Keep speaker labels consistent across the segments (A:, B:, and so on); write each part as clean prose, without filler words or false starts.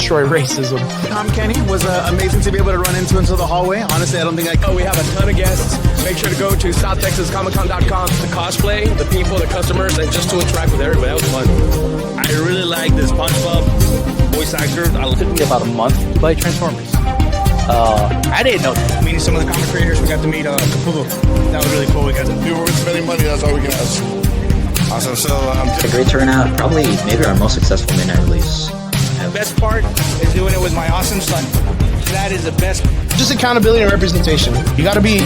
A: destroy racism.
B: Kenny was amazing to be able to run into the hallway. Honestly, I don't think
C: we have a ton of guests. Make sure to go to southtexascomiccon.com to cosplay, the people, the customers, and just to interact with everybody. That was fun.
D: I really like the SpongeBob voice actor.
E: It took me about a month to play Transformers. I didn't know that.
F: Meeting some of the comic creators, we got to meet Capullo. That was really cool. We got to
G: people were spending money. That's all we can ask.
D: Awesome. So
H: a great turnout. Probably maybe our most successful midnight release.
F: The best part is doing it with my awesome son. That is the best.
A: Just accountability and representation. You gotta be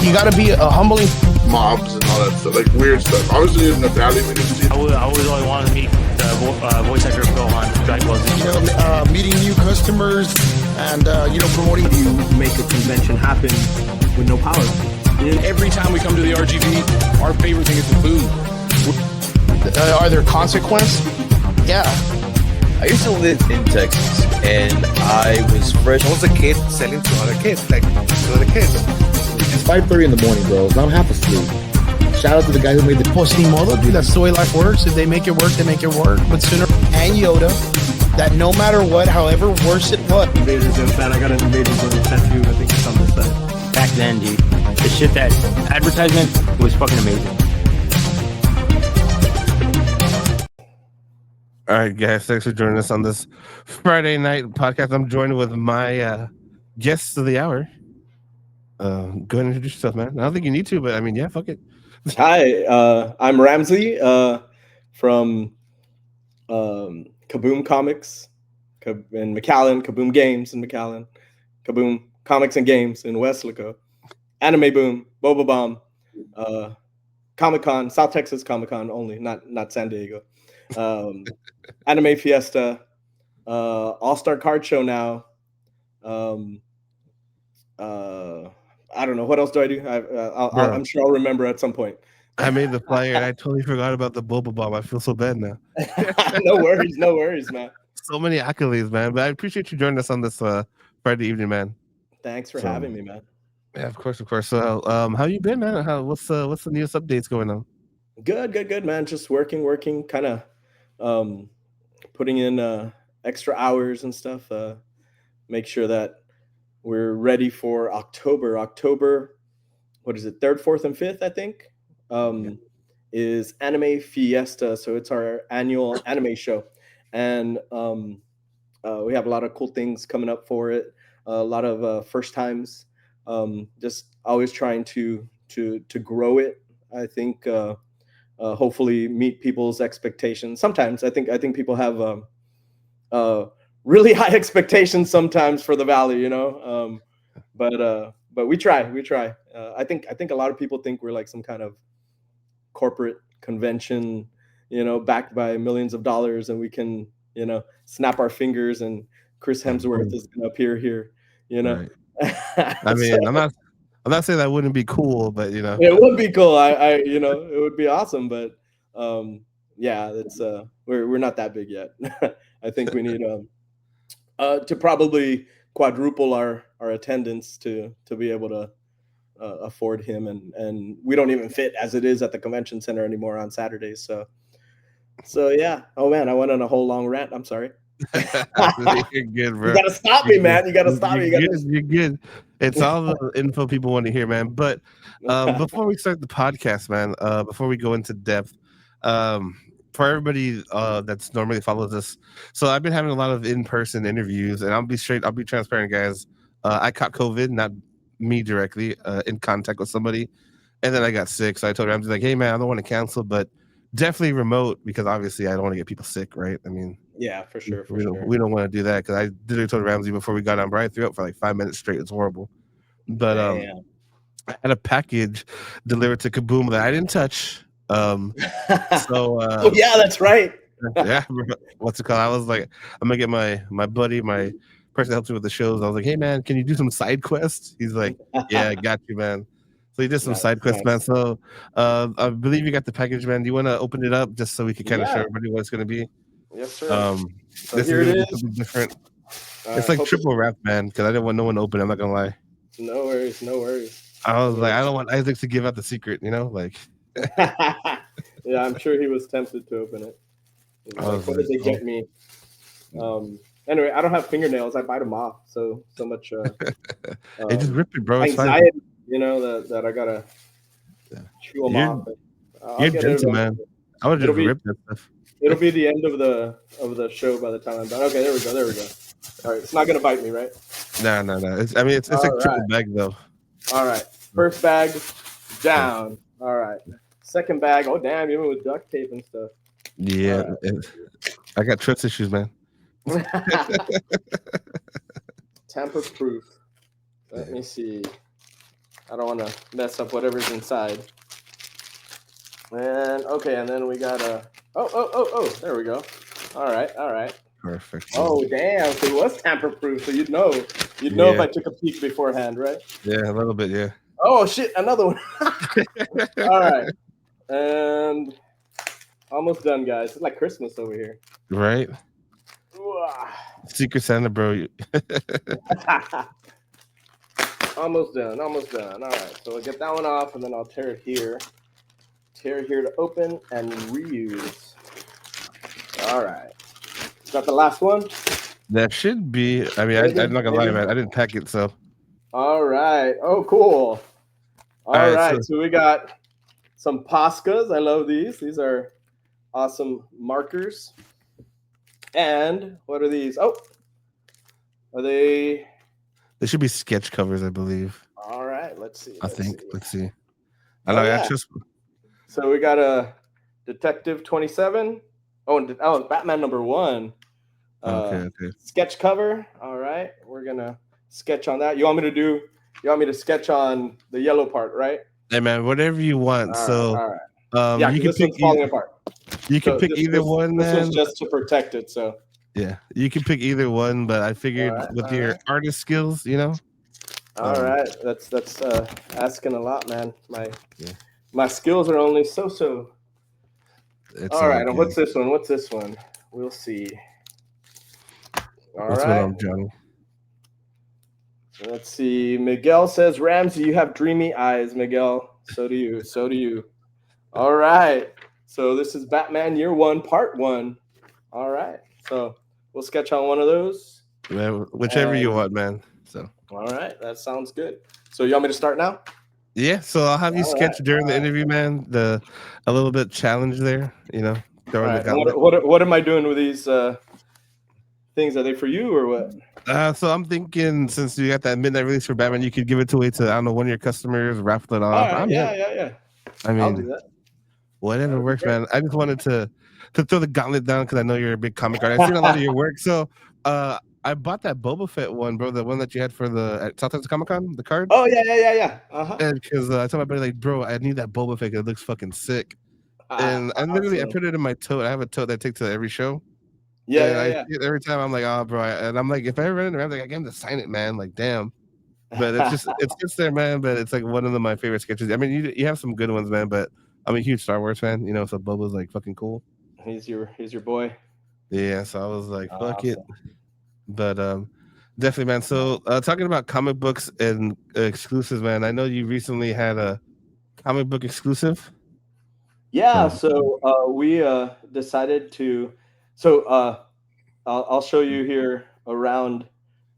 A: a humbling.
G: Mobs and all that stuff, like weird stuff. Obviously, in the Valley, we didn't see.
I: I always wanted to meet the voice actor of Gohan, Dragon Ball Z.
B: meeting new customers and promoting.
J: You make a convention happen with no power.
C: Every time we come to the RGV, our favorite thing is the food.
A: Are there consequences? Yeah.
K: I used to live in Texas, and I was a kid selling to other kids, like to other kids.
L: It's 5:30 in the morning, bro. I'm half asleep. Shout out to the guy who made the
A: posting model, dude. That's the way life works. If they make it work, they make it work. But sooner and Yoda, that no matter what, however worse it was.
J: Invaders in fan. I got an Invaders in tattoo. I think it's on this side.
E: Back then, dude, the shit that advertisement was fucking amazing.
M: All right, guys, thanks for joining us on this Friday night podcast. I'm joined with my guests of the hour. Go ahead and introduce yourself, man. I don't think you need to, but I mean, yeah, fuck it.
N: Hi, I'm Ramsey from Kaboom Comics in McAllen, Kaboom Games in McAllen, Kaboom Comics and Games in Weslaco, Anime Boom, Boba Bomb, Comic-Con, South Texas Comic-Con only, not San Diego. Anime Fiesta, All-Star Card Show now. I don't know. What else do I do? I'm sure I'll remember at some point.
M: I made the flyer and I totally forgot about the Boba Bomb. I feel so bad now.
N: No worries, man.
M: So many accolades, man. But I appreciate you joining us on this Friday evening, man.
N: Thanks for having me, man.
M: Yeah, of course. So, how you been, man? What's the newest updates going on?
N: Good, man. Just working, kind of putting in extra hours and stuff. Make sure that we're ready for October. What is it? 3rd, 4th, and 5th, I think, is Anime Fiesta. So it's our annual anime show. And we have a lot of cool things coming up for it. A lot of first times. Just always trying to grow it. I think hopefully meet people's expectations. Sometimes I think people have really high expectations sometimes for the Valley, but we try. I think a lot of people think we're like some kind of corporate convention, backed by millions of dollars, and we can, snap our fingers and Chris Hemsworth is going to appear here, Right.
M: I mean, I'm not saying that wouldn't be cool, but
N: it would be cool. It would be awesome, but yeah, it's we're not that big yet. I think we need to probably quadruple our attendance to be able to afford him, and we don't even fit as it is at the convention center anymore on Saturdays. So yeah. Oh man, I went on a whole long rant. I'm sorry.
M: You're good, bro.
N: You gotta stop me, man. You gotta stop me.
M: You're good. It's all the info people want to hear, man. But before we start the podcast, man, before we go into depth, for everybody that's normally follows us, so I've been having a lot of in-person interviews, and I'll be transparent, guys. I caught COVID, not me directly, in contact with somebody, and then I got sick. So I told her, I'm just like, hey, man, I don't want to cancel, but definitely remote, because obviously I don't want to get people sick, right? I mean,
N: yeah, for sure.
M: We don't want to do that, because I literally told Ramsey before we got on, bro, I threw up for like 5 minutes straight. It's horrible. But I had a package delivered to Kaboom that I didn't touch. So
N: oh, yeah, that's right.
M: Yeah, what's it called? I was like, I'm gonna get my buddy, my person that helps me with the shows. I was like, hey man, can you do some side quests? He's like, yeah, I got you, man. So he did some side quests, man. So I believe you got the package, man. Do you want to open it up just so we can kind of show everybody what it's gonna be?
N: Yes, sir.
M: So this here is it is. Different. It's like triple wrap, man, because I didn't want no one to open it. I'm not gonna lie.
N: No worries.
M: I was like, I don't want Isaac to give out the secret, like.
N: Yeah, I'm sure he was tempted to open it. Like, what did they get me? Anyway, I don't have fingernails. I bite them off. So much
M: Hey, just rip it, bro. It's fine.
N: anxiety, that I gotta chew them
M: You're
N: off. But I'll
M: you're
N: get it
M: gentle, man.
N: eventually.
M: I would just
N: It'll be
M: rip that stuff.
N: it'll be the end of the show by the time I'm done. Okay, there we go. There we go. All right, it's not gonna bite me, right?
M: No. It's it's like
N: All
M: triple
N: right.
M: bag though.
N: All right, first bag down. All right, second bag. Oh damn, even with duct tape and stuff.
M: Yeah, I got trust issues, man.
N: Tamper proof. Let me see. I don't want to mess up whatever's inside. And okay, and then we got a. Oh! There we go. All right.
M: Perfect.
N: Oh damn! So it was tamper proof. So you'd know if I took a peek beforehand, right?
M: Yeah, a little bit. Yeah.
N: Oh shit! Another one. All right, and almost done, guys. It's like Christmas over here.
M: Right. Secret Santa, bro.
N: Almost done. All right, so I'll get that one off, and then I'll tear it here. Tear it here to open and reuse. All right. Is that the last one?
M: That should be. I mean, I'm not gonna lie, man. I didn't pack it, so.
N: All right. Oh, cool. All right. So we got some Poscas. I love these. These are awesome markers. And what are these? Oh, are they?
M: They should be sketch covers, I believe.
N: All right. Let's see.
M: Let's see. I know.
N: Yeah.
M: Just.
N: So we got a Detective 27. Oh, Batman #1.
M: Okay.
N: Sketch cover. All right. We're gonna sketch on that. You want me to sketch on the yellow part, right?
M: Hey man, whatever you want.
N: All right.
M: Yeah, you can pick
N: falling apart.
M: You can pick either one, man.
N: This was just to protect it, so.
M: Yeah, you can pick either one, but I figured with your artist skills,
N: All right, that's asking a lot, man. My skills are only so. All right, and what's this one? We'll see.
M: What's going on, Johnny?
N: Let's see. Miguel says, Ramsey, you have dreamy eyes, Miguel. So do you. All right. So this is Batman Year 1, Part 1. All right. So we'll sketch on one of those.
M: Man, whichever you want, man. So.
N: All right. That sounds good. So you want me to start now?
M: Yeah. So I'll have you sketch during the interview, man. A little bit challenge there, throwing the gauntlet.
N: What am I doing with these things? Are they for you or what?
M: So I'm thinking, since you got that midnight release for Batman, you could give it away to one of your customers, raffle it off.
N: Right, yeah.
M: I mean,
N: I'll do that.
M: Whatever works, man. I just wanted to throw the gauntlet down because I know you're a big comic artist. I've seen a lot of your work. So I bought that Boba Fett one, bro. The one that you had for at South Texas Comic Con, the card.
N: Oh yeah.
M: And because I told my buddy, like, bro, I need that Boba Fett. It looks fucking sick. And I literally I put it in my tote. I have a tote that I take to every show.
N: Yeah.
M: Every time I'm like, oh, bro, and I'm like, if I ever run around, like, I get him to sign it, man. Like, damn. But it's just there, man. But it's like one of my favorite sketches. I mean, you have some good ones, man. But I'm a huge Star Wars fan, so Boba's like fucking cool.
N: He's your boy.
M: Yeah, so I was like, fuck it. But definitely, man. So talking about comic books and exclusives, man. I know you recently had a comic book exclusive.
N: Yeah. So we decided to. So I'll show you here around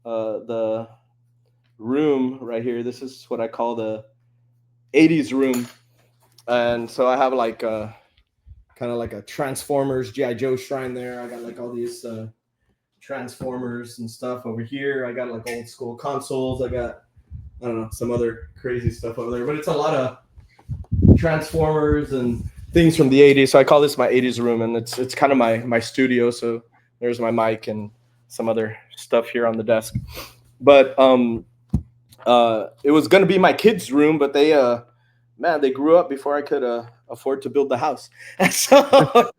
N: the room right here. This is what I call the 80s room. And so I have like kind of like a Transformers G.I. Joe shrine there. I got like all these Transformers and stuff over here. I got like old school consoles. I got, I don't know, some other crazy stuff over there. But it's a lot of Transformers and things from the 80s. So I call this my 80s room. And it's kind of my studio. So there's my mic and some other stuff here on the desk. But it was going to be my kids' room, but they grew up before I could afford to build the house. And so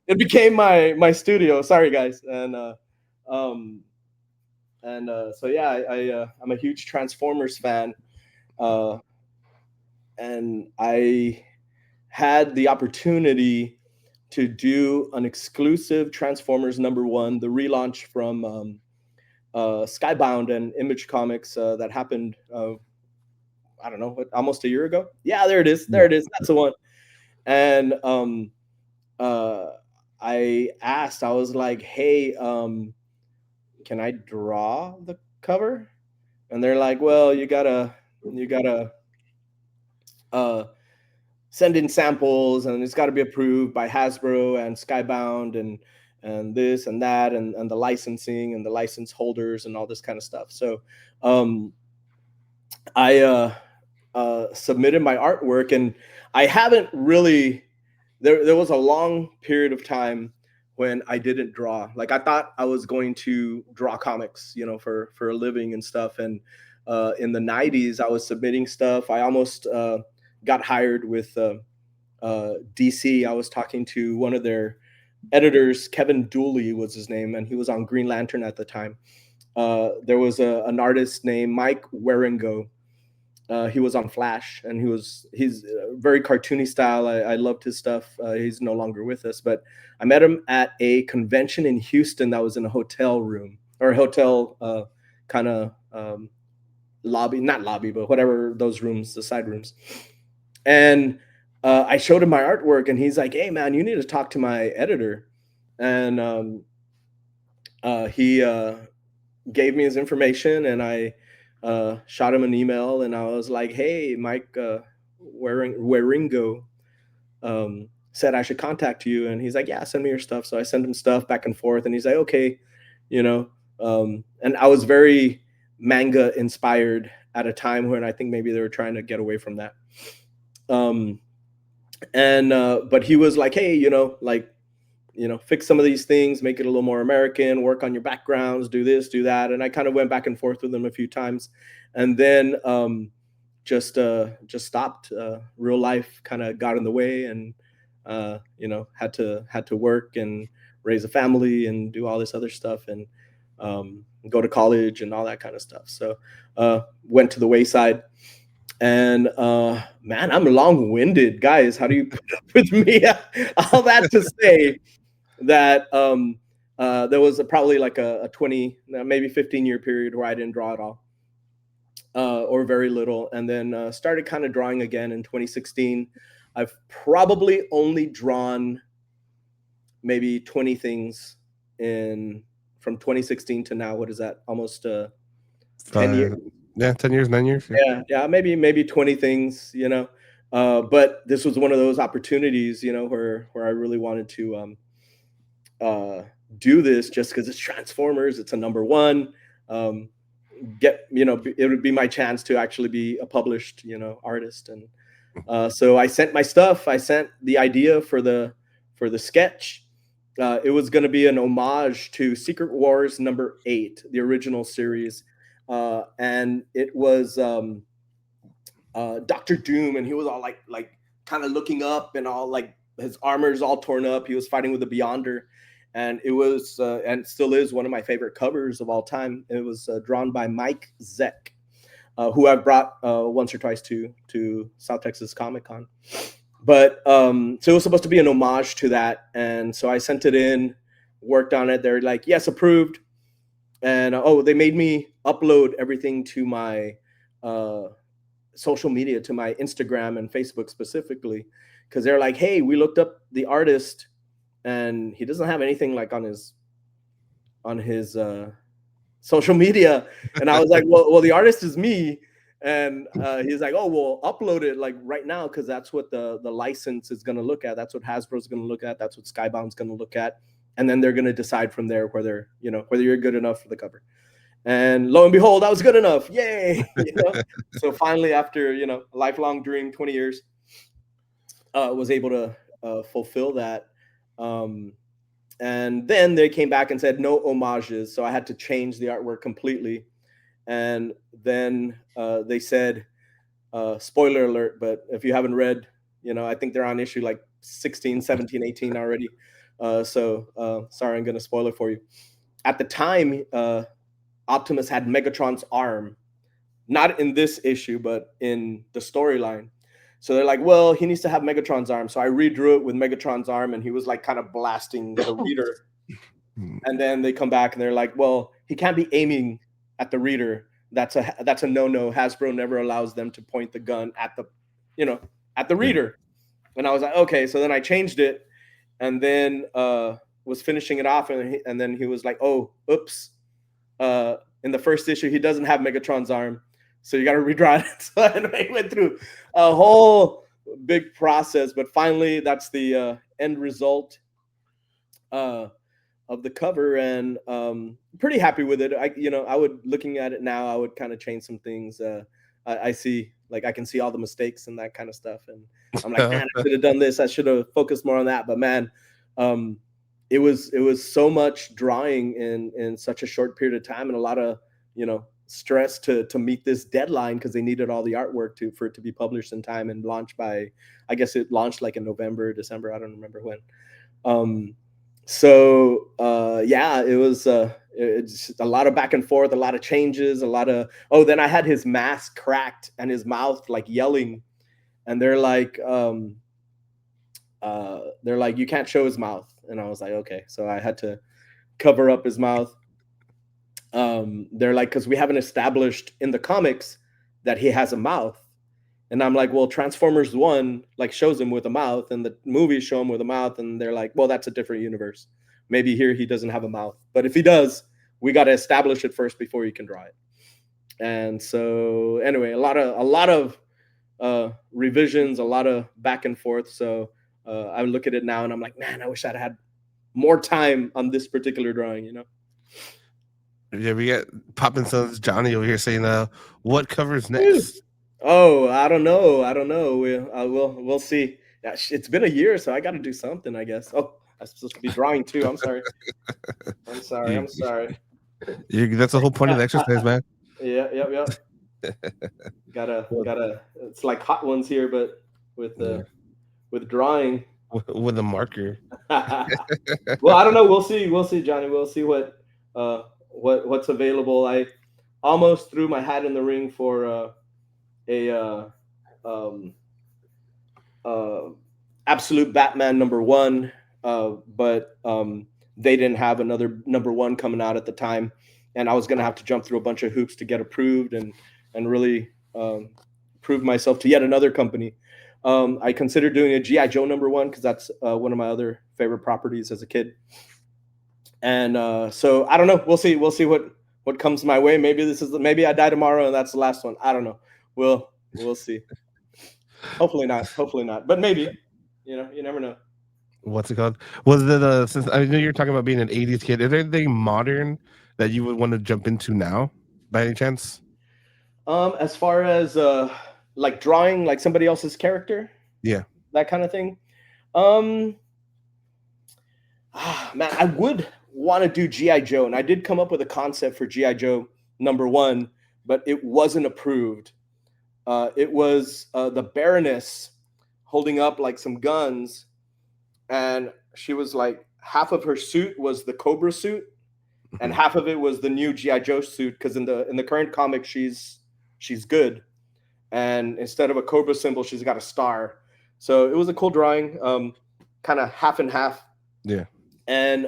N: it became my studio. Sorry, guys. And so yeah, I'm a huge Transformers fan. And I had the opportunity to do an exclusive Transformers #1, the relaunch from Skybound and Image Comics that happened I don't know, almost a year ago. Yeah, there it is. That's the one. And I was like, hey, can I draw the cover? And they're like, well, you gotta uh, send in samples, and it's got to be approved by Hasbro and Skybound and this and that and the licensing and the license holders and all this kind of stuff. So I submitted my artwork, and I haven't really. There was a long period of time when I didn't draw. Like I thought I was going to draw comics, for a living and stuff. And in the '90s, I was submitting stuff. I almost got hired with DC. I was talking to one of their editors, Kevin Dooley was his name, and he was on Green Lantern at the time. There was an artist named Mike Waringo. He was on Flash, and he's very cartoony style. I loved his stuff. He's no longer with us, but I met him at a convention in Houston that was in a hotel room or a hotel kind of lobby, not lobby, but whatever those rooms, the side rooms. And I showed him my artwork, and he's like, "Hey, man, you need to talk to my editor." And he gave me his information, and I shot him an email, and I was like, "Hey, Mike Waringo said I should contact you," and he's like, "Yeah, send me your stuff." So I sent him stuff back and forth, and he's like, "Okay," and I was very manga inspired at a time when I think maybe they were trying to get away from that. But he was like, "Hey, fix some of these things, make it a little more American, work on your backgrounds, do this, do that." And I kind of went back and forth with him a few times, and then just stopped. Real life kind of got in the way, and had to work and raise a family and do all this other stuff, and go to college and all that kind of stuff. So went to the wayside. And man, I'm long-winded, guys. How do you put up with me? All that to say that there was probably like a 20, maybe 15-year period where I didn't draw at all, or very little, and then started kind of drawing again in 2016. I've probably only drawn maybe 20 things from 2016 to now. What is that? Almost 10 years.
M: Yeah, 10 years, 9 years.
N: Yeah, maybe 20 things, but this was one of those opportunities, where I really wanted to do this just because it's Transformers. It's a number one. It would be my chance to actually be a published, artist. And so I sent my stuff. I sent the idea for the sketch. It was going to be an homage to Secret Wars #8, the original series. And it was Dr. Doom, and he was all like kind of looking up, and all like his armor's all torn up. He was fighting with the Beyonder, and it was and still is one of my favorite covers of all time. It was drawn by Mike Zeck, who I've brought once or twice to South Texas Comic Con. But so it was supposed to be an homage to that, and so I sent it in, worked on it. They're like, "Yes, approved." And they made me upload everything to my social media, to my Instagram and Facebook specifically, because they're like, "Hey, we looked up the artist, and he doesn't have anything like on his social media." And I was like, "Well, the artist is me." And he's like, "Oh, well, upload it like right now, because that's what the license is going to look at. That's what Hasbro's going to look at. That's what Skybound's going to look at." And then they're going to decide from there whether you're good enough for the cover. And lo and behold, I was good enough. Yay. So finally, after, a lifelong dream, 20 years, was able to fulfill that. And then they came back and said, no homages. So I had to change the artwork completely. And then they said, spoiler alert, but if you haven't read, I think they're on issue like 16, 17, 18 already. So sorry, I'm going to spoil it for you. At the time, Optimus had Megatron's arm, not in this issue, but in the storyline. So they're like, well, he needs to have Megatron's arm. So I redrew it with Megatron's arm, and he was like kind of blasting the reader. And then they come back and they're like, well, he can't be aiming at the reader. That's a no-no. Hasbro never allows them to point the gun at the reader. And I was like, okay. So then I changed it, and then was finishing it off, and then he was like, oh, oops. in the first issue, he doesn't have Megatron's arm, so you got to redraw it. So anyway, went through a whole big process, but finally, that's the end result of the cover, and pretty happy with it. I would, looking at it now, I would kind of change some things. I see, like, I can see all the mistakes and that kind of stuff, and I'm like, man, I should have done this. I should have focused more on that. But man, it was so much drawing in such a short period of time, and a lot of stress to meet this deadline, because they needed all the artwork for it to be published in time and launched by, I guess it launched like in November, December, I don't remember when. Yeah, it was it's a lot of back and forth, a lot of changes, a lot of then I had his mask cracked and his mouth like yelling, and they're like you can't show his mouth, and I was like, okay, so I had to cover up his mouth. They're like, because we haven't established in the comics that he has a mouth. And I'm like, well, Transformers 1 like shows him with a mouth, and the movies show him with a mouth, and they're like, well, that's a different universe. Maybe here he doesn't have a mouth, but if he does, we got to establish it first before you can draw it. And so anyway, a lot of revisions, a lot of back and forth. So I look at it now and I'm like, man, I wish I'd had more time on this particular drawing,
M: Yeah, we got Poppin' Sons Johnny over here saying, what covers next?
N: Oh, I don't know. We'll see. Yeah, it's been a year, so I got to do something, I guess. Oh, I'm supposed to be drawing too. I'm sorry. I'm sorry.
M: That's the whole point of the exercise, man.
N: Yeah. Gotta. It's like Hot Ones here, but with drawing.
M: With a marker.
N: Well, I don't know. We'll see, Johnny. We'll see what's available. I almost threw my hat in the ring for Absolute Batman #1, but they didn't have another #1 coming out at the time, and I was gonna have to jump through a bunch of hoops to get approved and really prove myself to yet another company. I considered doing a G.I. Joe #1 because that's one of my other favorite properties as a kid. And so I don't know. We'll see what comes my way. Maybe I die tomorrow and that's the last one. I don't know. We'll see. Hopefully not. But maybe. You never know.
M: What's it called? Was it since I know you're talking about being an 80s kid, is there anything modern that you would want to jump into now by any chance?
N: As far as like drawing like somebody else's character,
M: yeah,
N: that kind of thing. Man, I would want to do G.I. Joe, and I did come up with a concept for G.I. Joe #1, but it wasn't approved. It was the Baroness holding up like some guns, and she was like, half of her suit was the Cobra suit, and half of it was the new G.I. Joe suit, because in the current comic she's good, and instead of a Cobra symbol she's got a star. So it was a cool drawing, kind of half and half.
M: Yeah.
N: And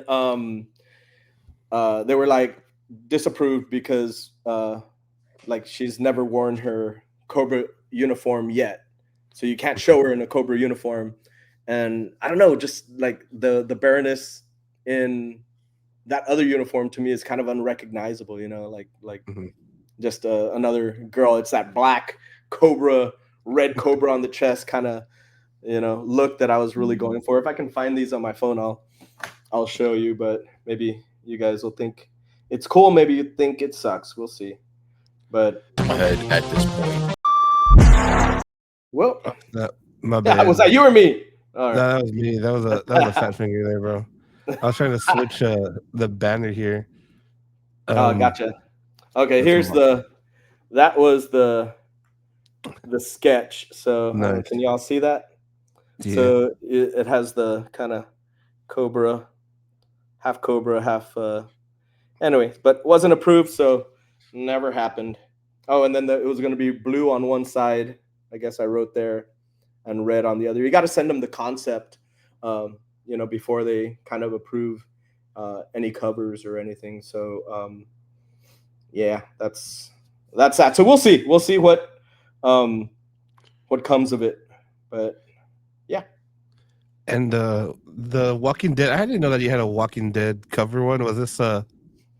N: they were like disapproved because like she's never worn her Cobra uniform yet, so you can't show her in a Cobra uniform. And I don't know, just like the Baroness in that other uniform to me is kind of unrecognizable, like just another girl. It's that black Cobra, red Cobra on the chest kind of look that I was really going for. If I can find these on my phone, I'll show you, but maybe you guys will think it's cool. Maybe you think it sucks. We'll see. But
K: at this point.
N: Well,
M: my bad.
N: Was that you or me?
M: All right. No, that was me. That was a fat finger there, bro. I was trying to switch the banner here.
N: Gotcha. Okay, here's that was the sketch. So nice. Can y'all see that? Yeah. So it has the kind of Cobra, half anyway, but wasn't approved, so never happened. Oh, and then it was going to be blue on one side, I guess I wrote there, and red on the other. You got to send them the concept before they kind of approve any covers or anything. So yeah, that's that. So we'll see what comes of it. But yeah.
M: And the Walking Dead, I didn't know that you had a Walking Dead cover one. Was this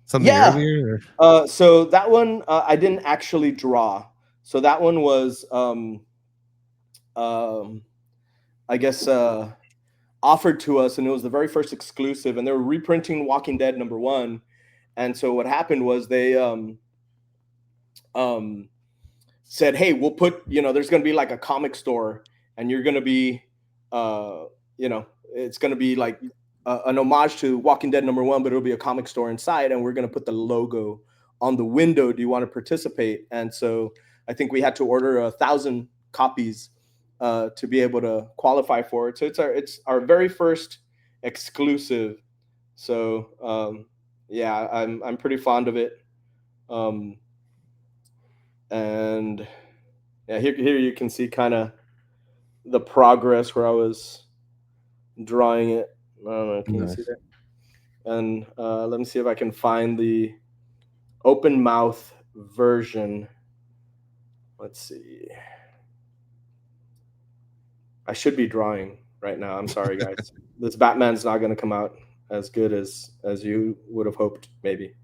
M: Something
N: Yeah.
M: earlier?
N: So that one I didn't actually draw. So that one was, I guess, offered to us, and it was the very first exclusive. And they were reprinting Walking Dead #1. And so what happened was they said, "Hey, we'll put, there's going to be like a comic store, and you're going to be, it's going to be like an homage to Walking Dead #1, but it'll be a comic store inside, and we're going to put the logo on the window. Do you want to participate?" And so I think we had to order 1,000 copies to be able to qualify for it. So it's our very first exclusive. So yeah, I'm pretty fond of it. And yeah, here you can see kind of the progress where I was drawing it. I don't know, can you see that? And let me see if I can find the open mouth version. Let's see. I should be drawing right now. I'm sorry, guys. This Batman's not going to come out as good as you would have hoped, maybe.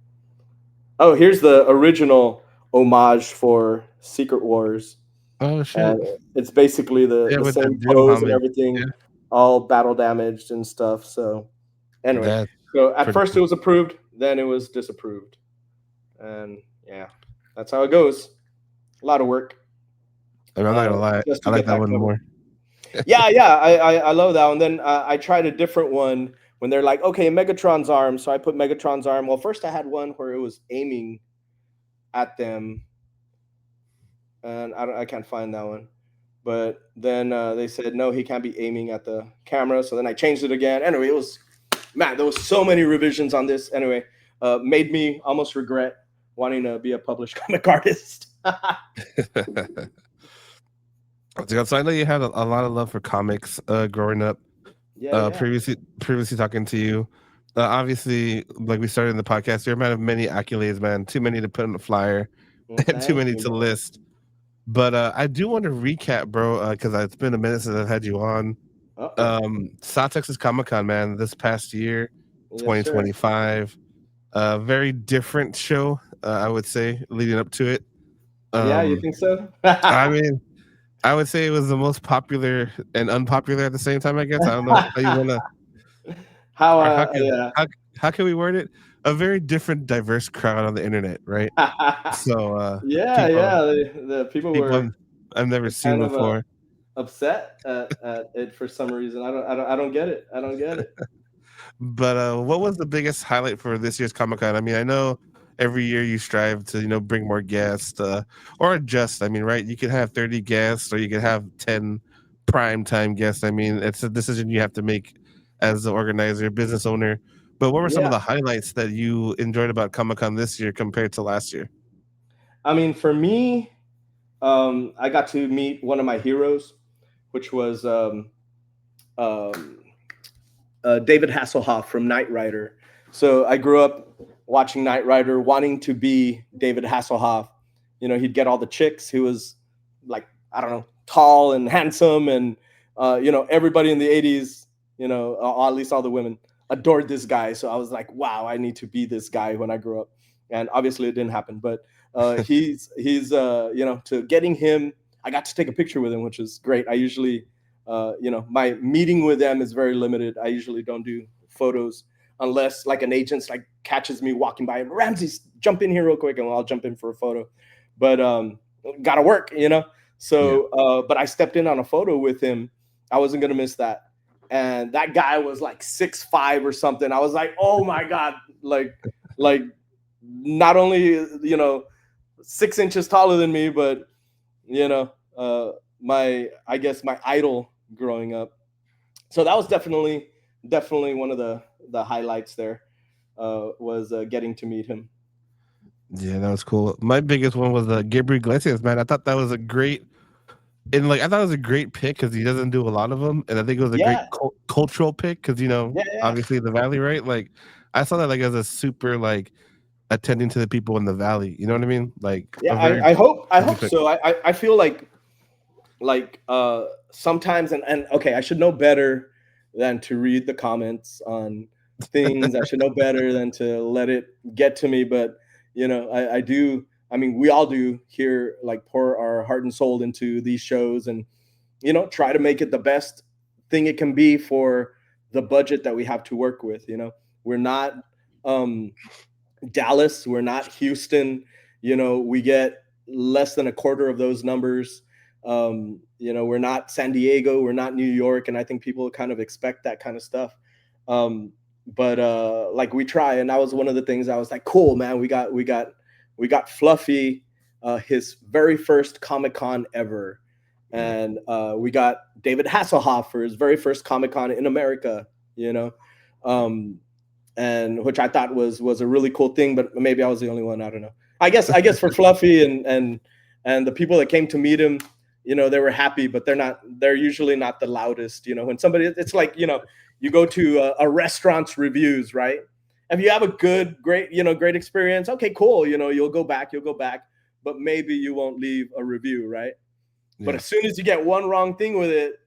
N: Oh, here's the original homage for Secret Wars.
M: Oh shit!
N: It's basically the
M: with
N: same
M: the
N: pose and
M: helmet.
N: everything, all battle damaged and stuff. So anyway, so at first it was approved, then it was disapproved, and yeah, that's how it goes. A lot of work.
M: I'm not gonna lie, I like that one more.
N: Yeah, I love that one. Then I tried a different one when they're like, okay, Megatron's arm. So I put Megatron's arm. Well, first I had one where it was aiming at them, and I can't find that one. But then they said no, he can't be aiming at the camera. So then I changed it again. Anyway, there was so many revisions on this. Anyway, made me almost regret wanting to be a published comic artist.
M: So I know you had a lot of love for comics growing up.
N: Yeah.
M: Previously talking to you, obviously, like we started in the podcast, you're a man of many accolades, man. Too many to put on the flyer, and too many to list. But I do want to recap, bro, because it's been a minute since I've had you on. South Texas Comic-Con, man, this past year, 2025. Very different show, I would say, leading up to it.
N: Yeah, you think so?
M: I mean, I would say it was the most popular and unpopular at the same time, I guess. I don't know how you want to... How can we word it? A very different, diverse crowd on the internet, right? So
N: the people were
M: I've never seen before.
N: Upset at it for some reason. I don't get it. I don't get it.
M: But what was the biggest highlight for this year's Comic-Con? I mean, I know every year you strive to bring more guests or adjust. I mean, right? You could have 30 guests or you could have 10 prime time guests. I mean, it's a decision you have to make as the organizer, business owner. But what were some of the highlights that you enjoyed about Comic-Con this year compared to last year?
N: I mean, for me, I got to meet one of my heroes, which was David Hasselhoff from Knight Rider. So I grew up watching Knight Rider, wanting to be David Hasselhoff. He'd get all the chicks. He was like, I don't know, tall and handsome, and everybody in the 80s, or at least all the women adored this guy. So I was like, wow, I need to be this guy when I grow up. And obviously it didn't happen, but he's to getting him, I got to take a picture with him, which is great. I usually, my meeting with them is very limited. I usually don't do photos unless like an agent's like catches me walking by, Ramsey, jump in here real quick, and I'll jump in for a photo. But gotta work, So, but I stepped in on a photo with him. I wasn't gonna miss that. And that guy was like 6'5" or something. I was like, oh my God, like not only 6 inches taller than me, but my idol growing up. So that was definitely one of the highlights there, was getting to meet him.
M: Yeah, that was cool. My biggest one was Gabriel Iglesias, man. I thought that was a great, I thought it was a great pick because he doesn't do a lot of them, and I think it was a great cultural pick because obviously the Valley, right? Like I saw that like as a super like attending to the people in the Valley. You know what I mean? Like
N: I hope so. I feel like sometimes and okay, I should know better than to read the comments on things. I should know better than to let it get to me. But I do. I mean, we all do here, like pour our heart and soul into these shows, and try to make it the best thing it can be for the budget that we have to work with. We're not Dallas, we're not Houston. We get less than a quarter of those numbers. We're not San Diego, we're not New York, and I think people kind of expect that kind of stuff. But like we try, and that was one of the things I was like, cool, man. We got Fluffy, his very first Comic-Con ever. And we got David Hasselhoff for his very first Comic-Con in America, and which I thought was a really cool thing, but maybe I was the only one. I don't know. I guess for Fluffy and the people that came to meet him, they were happy, but they're usually not the loudest. When somebody, it's like, you go to a restaurant's reviews, right? If you have a great experience, okay, cool. You'll go back, but maybe you won't leave a review, right? Yeah. But as soon as you get one wrong thing with it,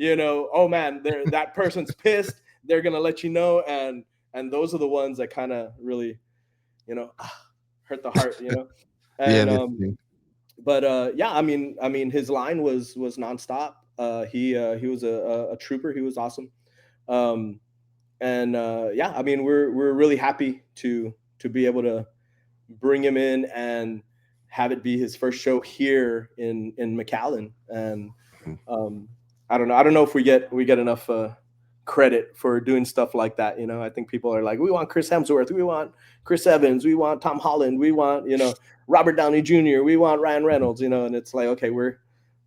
N: oh man, that person's pissed. They're gonna let you know, and those are the ones that kind of really, hurt the heart, And but yeah, I mean, his line was nonstop. He was a trooper. He was awesome. And yeah, I mean, we're really happy to be able to bring him in and have it be his first show here in McAllen. And I don't know if we get enough credit for doing stuff like that. I think people are like, we want Chris Hemsworth, we want Chris Evans, we want Tom Holland, we want Robert Downey Jr., we want Ryan Reynolds, and it's like, okay, we're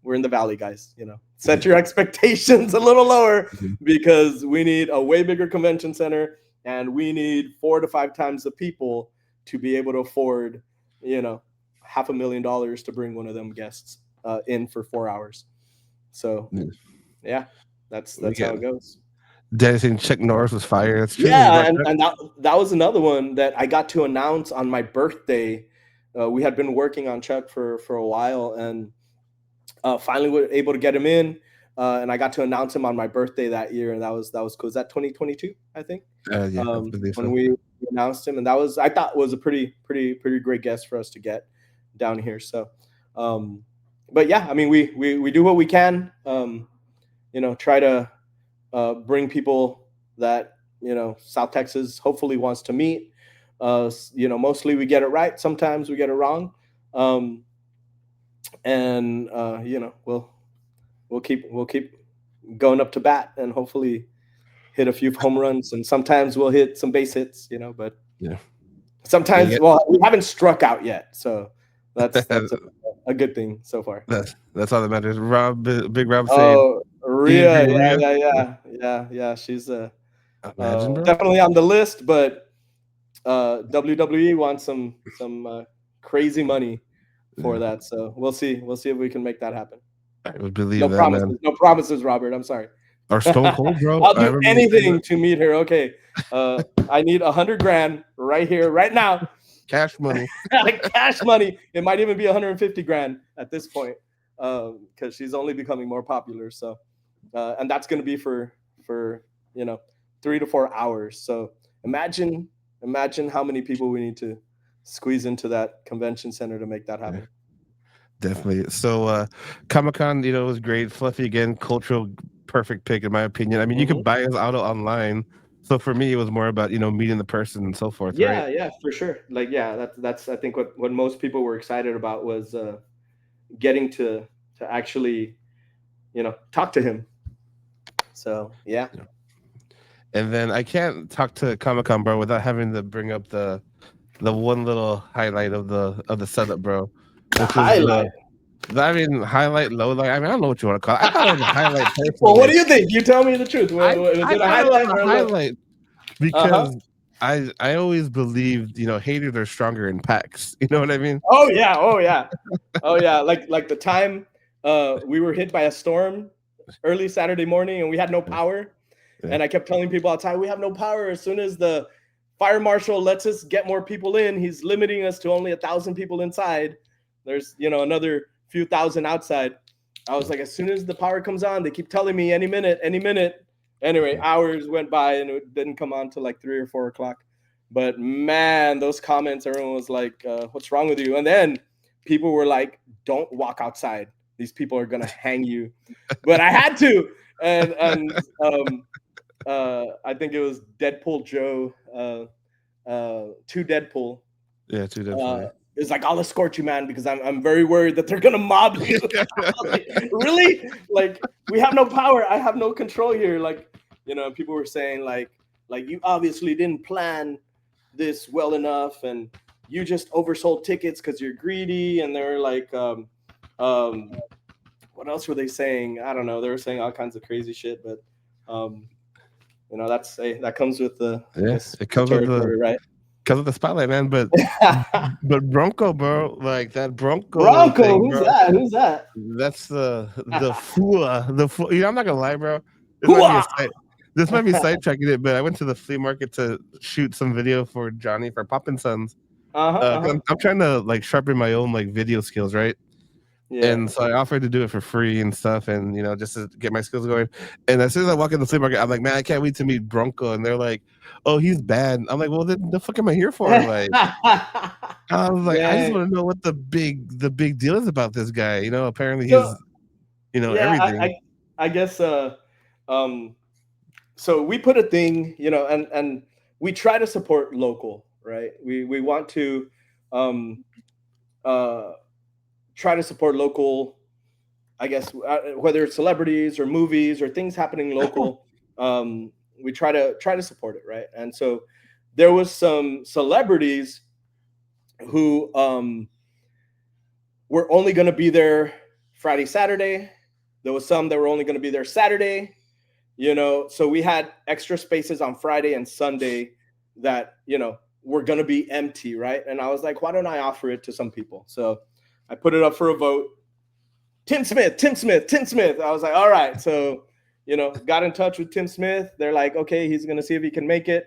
N: in the valley, guys. Set your expectations a little lower, because we need a way bigger convention center, and we need 4 to 5 times the people to be able to afford $500,000 to bring one of them guests in for 4 hours. So yeah, that's how it goes.
M: Dancing Chuck Norris was fire. That's true.
N: Yeah, and that was another one that I got to announce on my birthday. We had been working on Chuck for a while, and finally were able to get him in, and I got to announce him on my birthday that year, and that was cool. Was that 2022? I think.
M: Yeah, I believe so.
N: When we announced him, and that was, I thought, was a pretty great guest for us to get down here. So, but yeah, I mean, we do what we can. Try to bring people that South Texas hopefully wants to meet. Mostly we get it right. Sometimes we get it wrong. And we'll keep going up to bat and hopefully hit a few home runs, and sometimes we'll hit some base hits, but
M: yeah,
N: sometimes we haven't struck out yet, so that's a good thing so far.
M: That's all that matters. Big Rob saying,
N: oh, Rhea, yeah, she's definitely on the list, but WWE wants some crazy money for that, so we'll see if we can make that happen.
M: I would believe
N: no
M: that,
N: promises,
M: man.
N: No promises, Robert. I'm sorry.
M: Or Stone Cold, bro.
N: I'll do anything to meet her. Okay, I need $100,000 right here, right now.
M: Cash money.
N: Cash money. It might even be $150,000 at this point, because she's only becoming more popular. So, and that's going to be for 3 to 4 hours. So imagine how many people we need to squeeze into that convention center to make that happen.
M: Yeah. Definitely. So Comic-Con, was great. Fluffy again, cultural perfect pick in my opinion. I mean, you could buy his auto online. So for me, it was more about meeting the person and so forth.
N: Yeah,
M: right?
N: Yeah, for sure. Like, yeah, that's I think what most people were excited about was getting to actually talk to him. So yeah.
M: And then I can't talk to Comic-Con, bro, without having to bring up the one little highlight of the setup, bro.
N: Highlight.
M: Highlight, low light. I mean, I don't know what you want to call it. I thought it was a highlight. Personally.
N: Well, what do you think? You tell me the truth. Was it a highlight or a
M: highlight? Because I always believed, haters are stronger in packs. You know what I mean?
N: Oh yeah. Like the time we were hit by a storm early Saturday morning and we had no power, and I kept telling people outside, we have no power. As soon as the fire marshal lets us get more people in, he's limiting us to only 1,000 people inside. There's another few thousand outside. I was like, as soon as the power comes on, they keep telling me any minute. Anyway, hours went by and it didn't come on till like 3 or 4 o'clock. But man, those comments, everyone was like, "What's wrong with you?" And then people were like, "Don't walk outside. These people are gonna hang you." But I had to, and I think it was Deadpool Joe, to Deadpool.
M: Yeah, too definitely.
N: It's like, "I'll escort you, man, because I'm very worried that they're gonna mob you." Like, really? Like, we have no power. I have no control here. Like, people were saying like you obviously didn't plan this well enough, and you just oversold tickets because you're greedy. And they're like, what else were they saying? I don't know. They were saying all kinds of crazy shit, but that comes with the
M: it comes with the
N: right.
M: Because of the spotlight, man. But Bronco, bro, like that Bronco
N: Bronco,
M: thing,
N: who's
M: bro,
N: that? Who's that?
M: That's the Fua. I'm not gonna lie, bro. This might be sidetracking it, but I went to the flea market to shoot some video for Johnny for Poppin' Sons. I'm trying to like sharpen my own like video skills, right?
N: Yeah.
M: And so I offered to do it for free and stuff, and just to get my skills going. And as soon as I walk in the flea market, I'm like, man, I can't wait to meet Bronco. And they're like, oh, he's bad. I'm like, well, then the fuck am I here for? Like, I was like, I just want to know what the big deal is about this guy. Apparently he's, everything.
N: I guess. So we put a thing, and we try to support local, right? We want to try to support local, I guess, whether it's celebrities or movies or things happening local. We try to support it, right? And so there was some celebrities who were only going to be there Friday, Saturday. There was some that were only going to be there Saturday. So we had extra spaces on Friday and Sunday that, were going to be empty, right? And I was like, why don't I offer it to some people? So I put it up for a vote. Tim Smith. I was like, all right. So, got in touch with Tim Smith. They're like, okay, he's going to see if he can make it.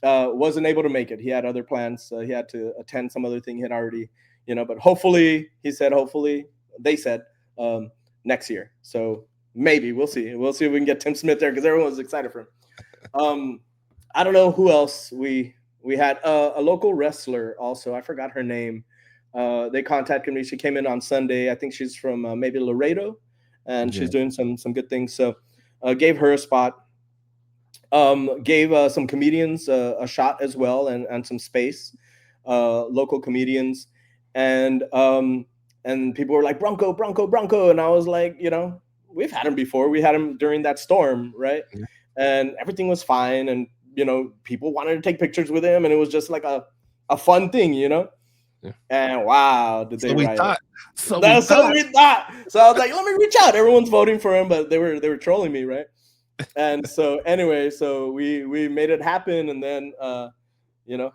N: Wasn't able to make it. He had other plans. He had to attend some other thing he had already, but hopefully, they said next year. So maybe we'll see. We'll see if we can get Tim Smith there because everyone's excited for him. I don't know who else we had. A local wrestler also. I forgot her name. They contacted me. She came in on Sunday. I think she's from maybe Laredo, and she's doing some good things. So gave her a spot. Gave some comedians a shot as well, and some space. Local comedians, and people were like, Bronco, and I was like, we've had him before. We had him during that storm, right? Yeah. And everything was fine, and people wanted to take pictures with him, and it was just like a fun thing, Yeah. And wow, did they riot. So we thought. So I was like, let me reach out. Everyone's voting for him, but they were trolling me, right? And so anyway, so we made it happen, and then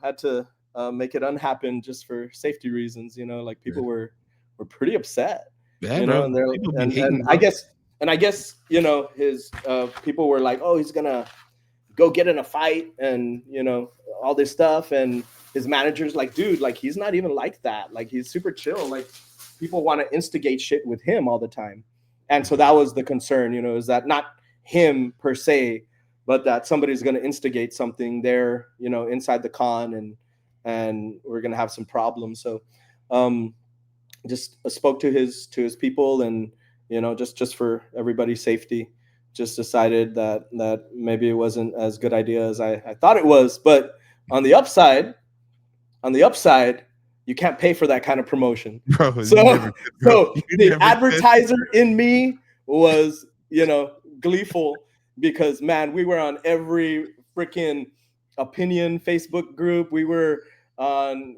N: had to make it unhappen just for safety reasons. Like people were pretty upset.
M: Yeah,
N: and I guess his people were like, oh, he's gonna go get in a fight and all this stuff, and his manager's like, dude, like he's not even like that. Like he's super chill. Like people want to instigate shit with him all the time. And so that was the concern, is that not him per se, but that somebody's going to instigate something there, inside the con, and we're going to have some problems. So just spoke to his people, and, just for everybody's safety, just decided that maybe it wasn't as good idea as I thought it was. But on the upside, you can't pay for that kind of promotion.
M: Bro,
N: so the advertiser in me was, gleeful, because man, we were on every freaking opinion Facebook group. We were on,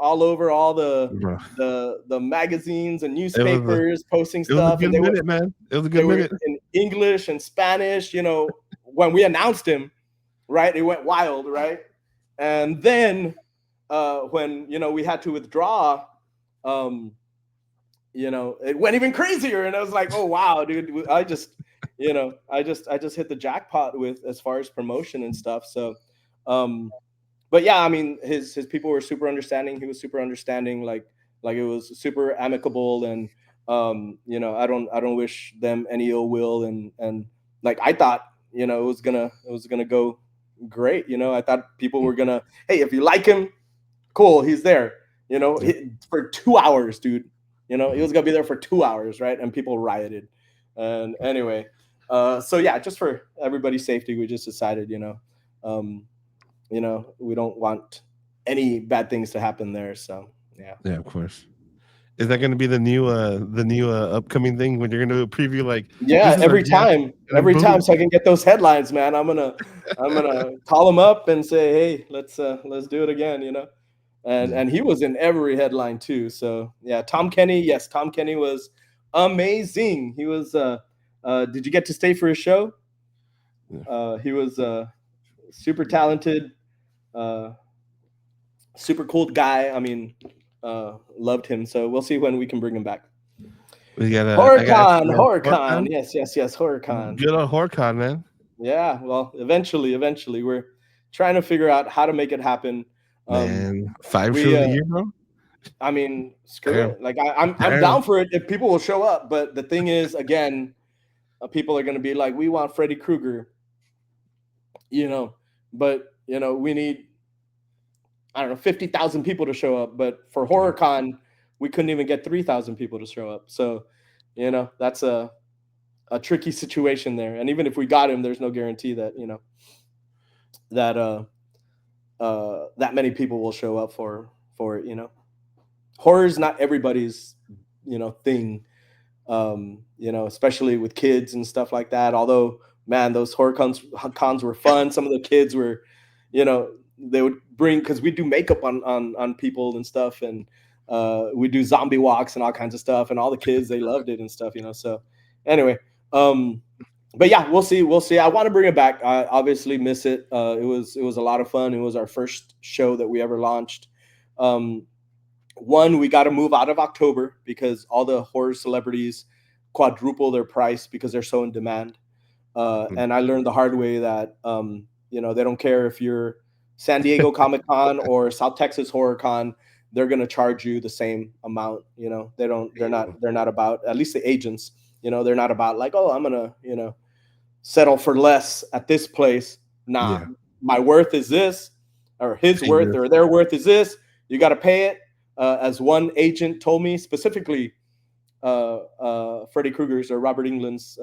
N: all over all the magazines and newspapers posting stuff.
M: It was a good minute, man. It was a good minute.
N: In English and Spanish, when we announced him, right? It went wild, right? And then when we had to withdraw, it went even crazier, and I was like, oh wow, dude, I just hit the jackpot with as far as promotion and stuff. So but yeah, I mean, his people were super understanding. He was super understanding, like it was super amicable, and I don't wish them any ill will, and like I thought you know, it was gonna go great. You know, I thought people were gonna, hey, if you like him, cool, he's there. You know, for 2 hours, dude. You know, he was gonna be there for 2 hours, right? And people rioted. And anyway, so yeah, just for everybody's safety, we just decided, you know, we don't want any bad things to happen there. So yeah.
M: Yeah, of course. Is that going to be the new upcoming thing when you're going to preview like
N: Yeah,
M: this is
N: every
M: our guest,
N: time,
M: and then
N: every
M: boom.
N: time, so I can get those headlines, man. I'm gonna call him up and say, hey, let's do it again, you know. And he was in every headline too. So yeah, Tom Kenny, yes, Tom Kenny was amazing. He was. Did you get to stay for his show? He was super talented, super cool guy. I mean, loved him. So we'll see when we can bring him back.
M: We got
N: HorrorCon. Yes, HorrorCon.
M: Good old HorrorCon, man.
N: Yeah, well, eventually, we're trying to figure out how to make it happen.
M: Man, 5 shows a year, bro.
N: I mean, screw it. Like I'm down for it if people will show up. But the thing is, again, people are going to be like, we want Freddy Krueger, you know, but you know, we need, I don't know, 50,000 people to show up. But for HorrorCon, we couldn't even get 3,000 people to show up. So, you know, that's a tricky situation there. And even if we got him, there's no guarantee that, you know, that that many people will show up for it, you know. Horror is not everybody's, you know, thing, you know, especially with kids and stuff like that. Although, man, those horror cons were fun. Some of the kids were, you know, they would bring, because we do makeup on people and stuff, and we do zombie walks and all kinds of stuff, and all the kids, they loved it and stuff, you know. So anyway, but yeah, we'll see. I want to bring it back. I obviously miss it. It was a lot of fun. It was our first show that we ever launched. One, we got to move out of October because all the horror celebrities quadruple their price because they're so in demand. And I learned the hard way that you know, they don't care if you're San Diego Comic-Con or South Texas HorrorCon, they're gonna charge you the same amount. You know, they're not about, at least the agents, you know, they're not about like, oh, I'm gonna, you know, settle for less at this place. Nah, my worth is this, or his worth or their worth is this. You got to pay it. As one agent told me specifically, Freddy Krueger's or Robert Englund's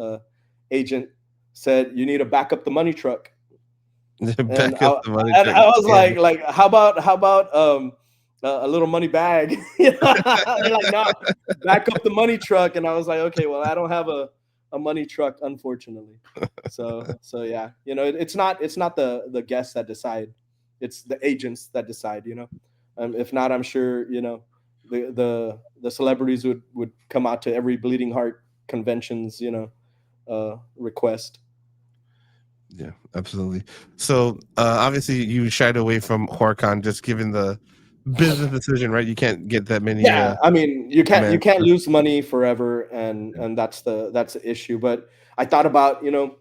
N: agent said, you need to back up the money truck. I was like, how about a little money bag? They're like, no, back up the money truck. And I was like, okay, well, I don't have a money truck, unfortunately. So yeah, you know, it's not the guests that decide, it's the agents that decide, you know. If not, I'm sure, you know, the celebrities would come out to every Bleeding Heart conventions, you know, request.
M: Yeah, absolutely. So obviously you shied away from HorrorCon just given the business decision, right? You can't get that many.
N: Yeah, I mean, you can't lose money forever, and that's the issue. But I thought about, you know,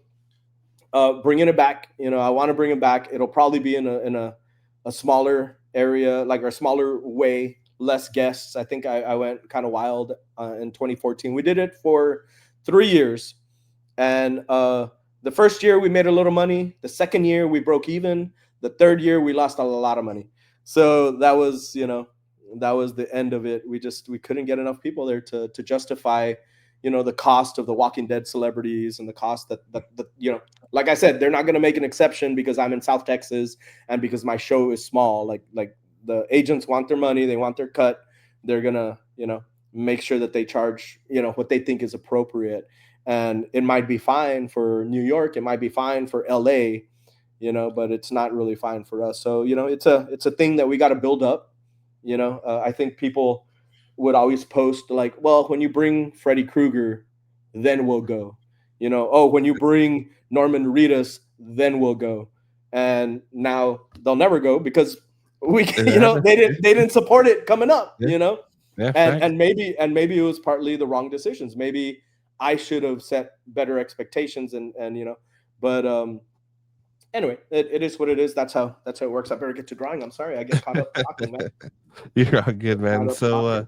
N: bringing it back. You know, I want to bring it back. It'll probably be in a smaller area, like a smaller way, less guests. I think I went kind of wild in 2014. We did it for 3 years, and the first year we made a little money. The second year we broke even. The third year we lost a lot of money. So that was, you know, that was the end of it. We couldn't get enough people there to justify, you know, the cost of the Walking Dead celebrities and the cost that you know, like I said, they're not going to make an exception because I'm in South Texas and because my show is small. Like the agents want their money, they want their cut. They're gonna, you know, make sure that they charge, you know, what they think is appropriate. And it might be fine for New York, it might be fine for LA, you know, but it's not really fine for us. So, you know, it's a thing that we got to build up. You know, I think people would always post like, well, when you bring Freddy Krueger, then we'll go. You know, oh, when you bring Norman Reedus, then we'll go. And now they'll never go because we, you know, they didn't support it coming up. You know, and maybe it was partly the wrong decisions. Maybe I should have set better expectations and you know, but anyway, it is what it is. That's how it works. I better get to drawing. I'm sorry, I get caught up talking, man.
M: You're all good, man. So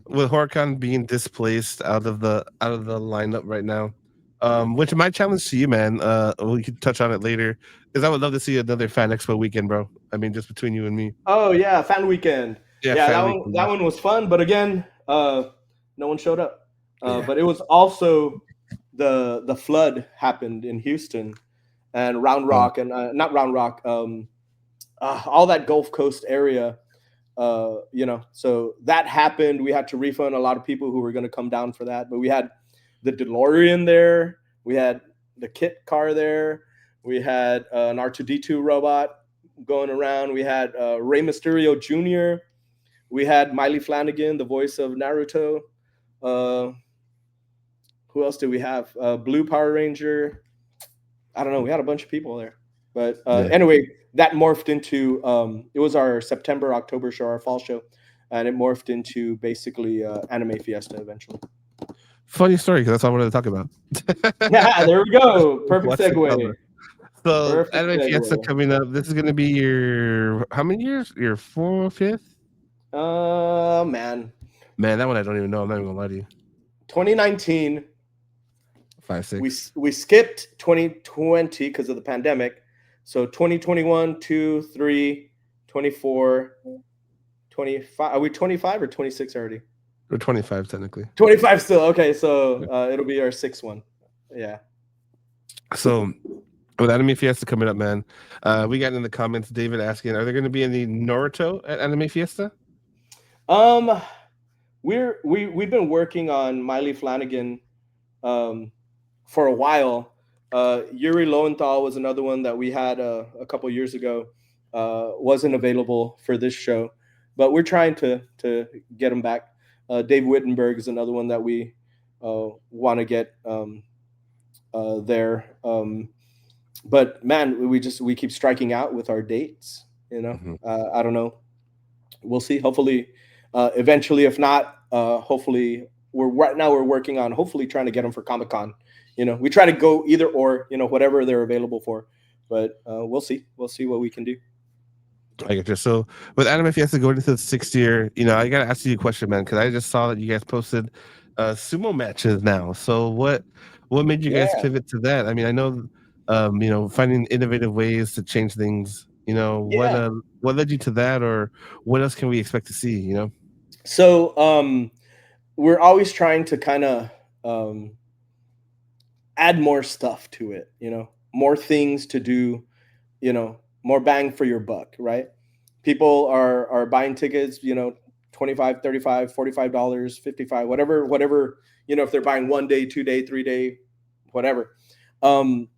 M: with HorrorCon being displaced out of the lineup right now, Which my challenge to you, man, we can touch on it later, is I would love to see another Fan Expo weekend, bro. I mean, just between you and me.
N: Oh yeah, fan weekend.
M: Yeah,
N: Yeah,
M: fan
N: that
M: weekend.
N: one was fun, but again, no one showed up.
M: Yeah.
N: But it was also the flood happened in Houston and Round Rock and not Round Rock, all that Gulf Coast area. So that happened. We had to refund a lot of people who were going to come down for that, but we had the DeLorean there. We had the Kit car there. We had an R2D2 robot going around. We had Rey Mysterio Jr. We had Miley Flanagan, the voice of Naruto. Who else did we have? Blue Power Ranger. I don't know. We had a bunch of people there. But anyway, that morphed into it was our September, October show, our fall show, and it morphed into basically Anime Fiesta eventually.
M: Funny story, because that's what I wanted to talk about.
N: Yeah, there we go. Perfect
M: What's the
N: segue.
M: cover? So
N: Perfect
M: Anime Fiesta
N: segue.
M: coming up. This is going to be your how many years? Your 4th, 5th?
N: Man,
M: that one I don't even know. I'm not even gonna lie to you.
N: 2019.
M: 5, 6.
N: We skipped 2020 because of the pandemic. So 2021, 2, 3, 24, 25. Are we 25 or 26 already?
M: We're 25 technically.
N: 25 still. Okay, so it'll be our 6th one. Yeah.
M: So with Anime Fiesta coming up, man, we got in the comments David asking, are there going to be any Naruto at Anime Fiesta?
N: We've been working on Miley Flanagan for a while. Yuri Lowenthal was another one that we had a couple years ago. Wasn't available for this show, but we're trying to get him back. Dave Wittenberg is another one that we want to get there. But man, we keep striking out with our dates. I don't know. We'll see. Hopefully, eventually, if not, hopefully we're working on hopefully trying to get them for Comic-Con. We try to go either or, whatever they're available for, but we'll see what we can do.
M: I get you. So with Anime Fiesta going into the 6th year, I gotta ask you a question, man, because I just saw that you guys posted sumo matches now. So what made you guys pivot to that? I mean, I know finding innovative ways to change things, what led you to that, or what else can we expect to see?
N: So we're always trying to kind of add more stuff to it, more things to do, more bang for your buck, right? People are buying tickets, $25, $35, $45, $55, whatever, if they're buying 1 day, 2 day, 3 day, whatever. And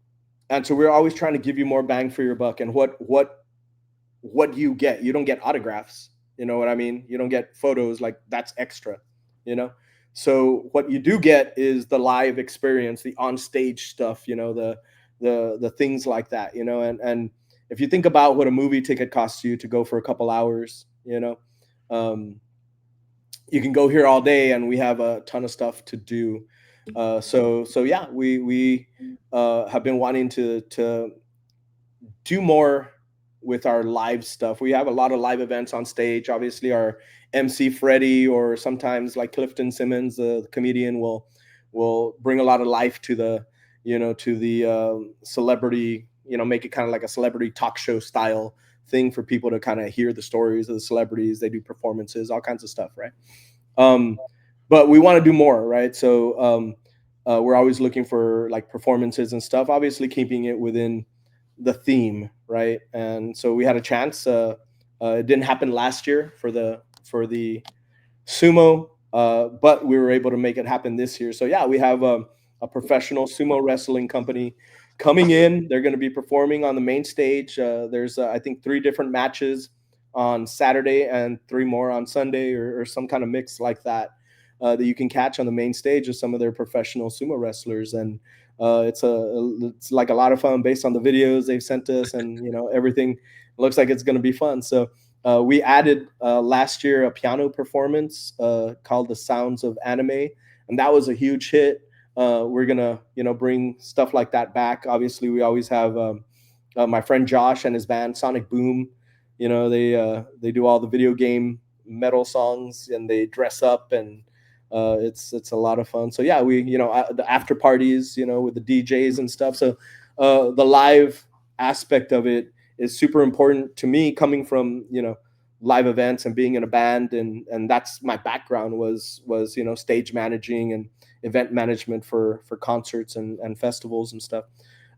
N: so we're always trying to give you more bang for your buck. And what you get, you don't get autographs, you know what I mean? You don't get photos, like that's extra, So what you do get is the live experience, the on-stage stuff, the things like that, and if you think about what a movie ticket costs you to go for a couple hours, you can go here all day, and we have a ton of stuff to do. So yeah, we have been wanting to do more with our live stuff. We have a lot of live events on stage. Obviously, our MC Freddie, or sometimes like Clifton Simmons, the comedian, will bring a lot of life to the celebrity. Make it kind of like a celebrity talk show style thing for people to kind of hear the stories of the celebrities. They do performances, all kinds of stuff, right? But we want to do more, right? So we're always looking for like performances and stuff, obviously keeping it within the theme, right? And so we had a chance. It didn't happen last year for the sumo, but we were able to make it happen this year. So yeah, we have a professional sumo wrestling company coming in. They're going to be performing on the main stage. There's I think 3 different matches on Saturday and 3 more on Sunday, or some kind of mix like that, that you can catch on the main stage of some of their professional sumo wrestlers. And it's like a lot of fun based on the videos they've sent us, and everything looks like it's going to be fun. So we added last year a piano performance called The Sounds of Anime, and that was a huge hit. We're gonna bring stuff like that back. Obviously, we always have my friend Josh and his band Sonic Boom. They do all the video game metal songs, and they dress up and It's a lot of fun. So yeah, we the after parties, with the DJs and stuff. So the live aspect of it is super important to me, coming from live events and being in a band, and that's my background was stage managing and event management for concerts and festivals and stuff.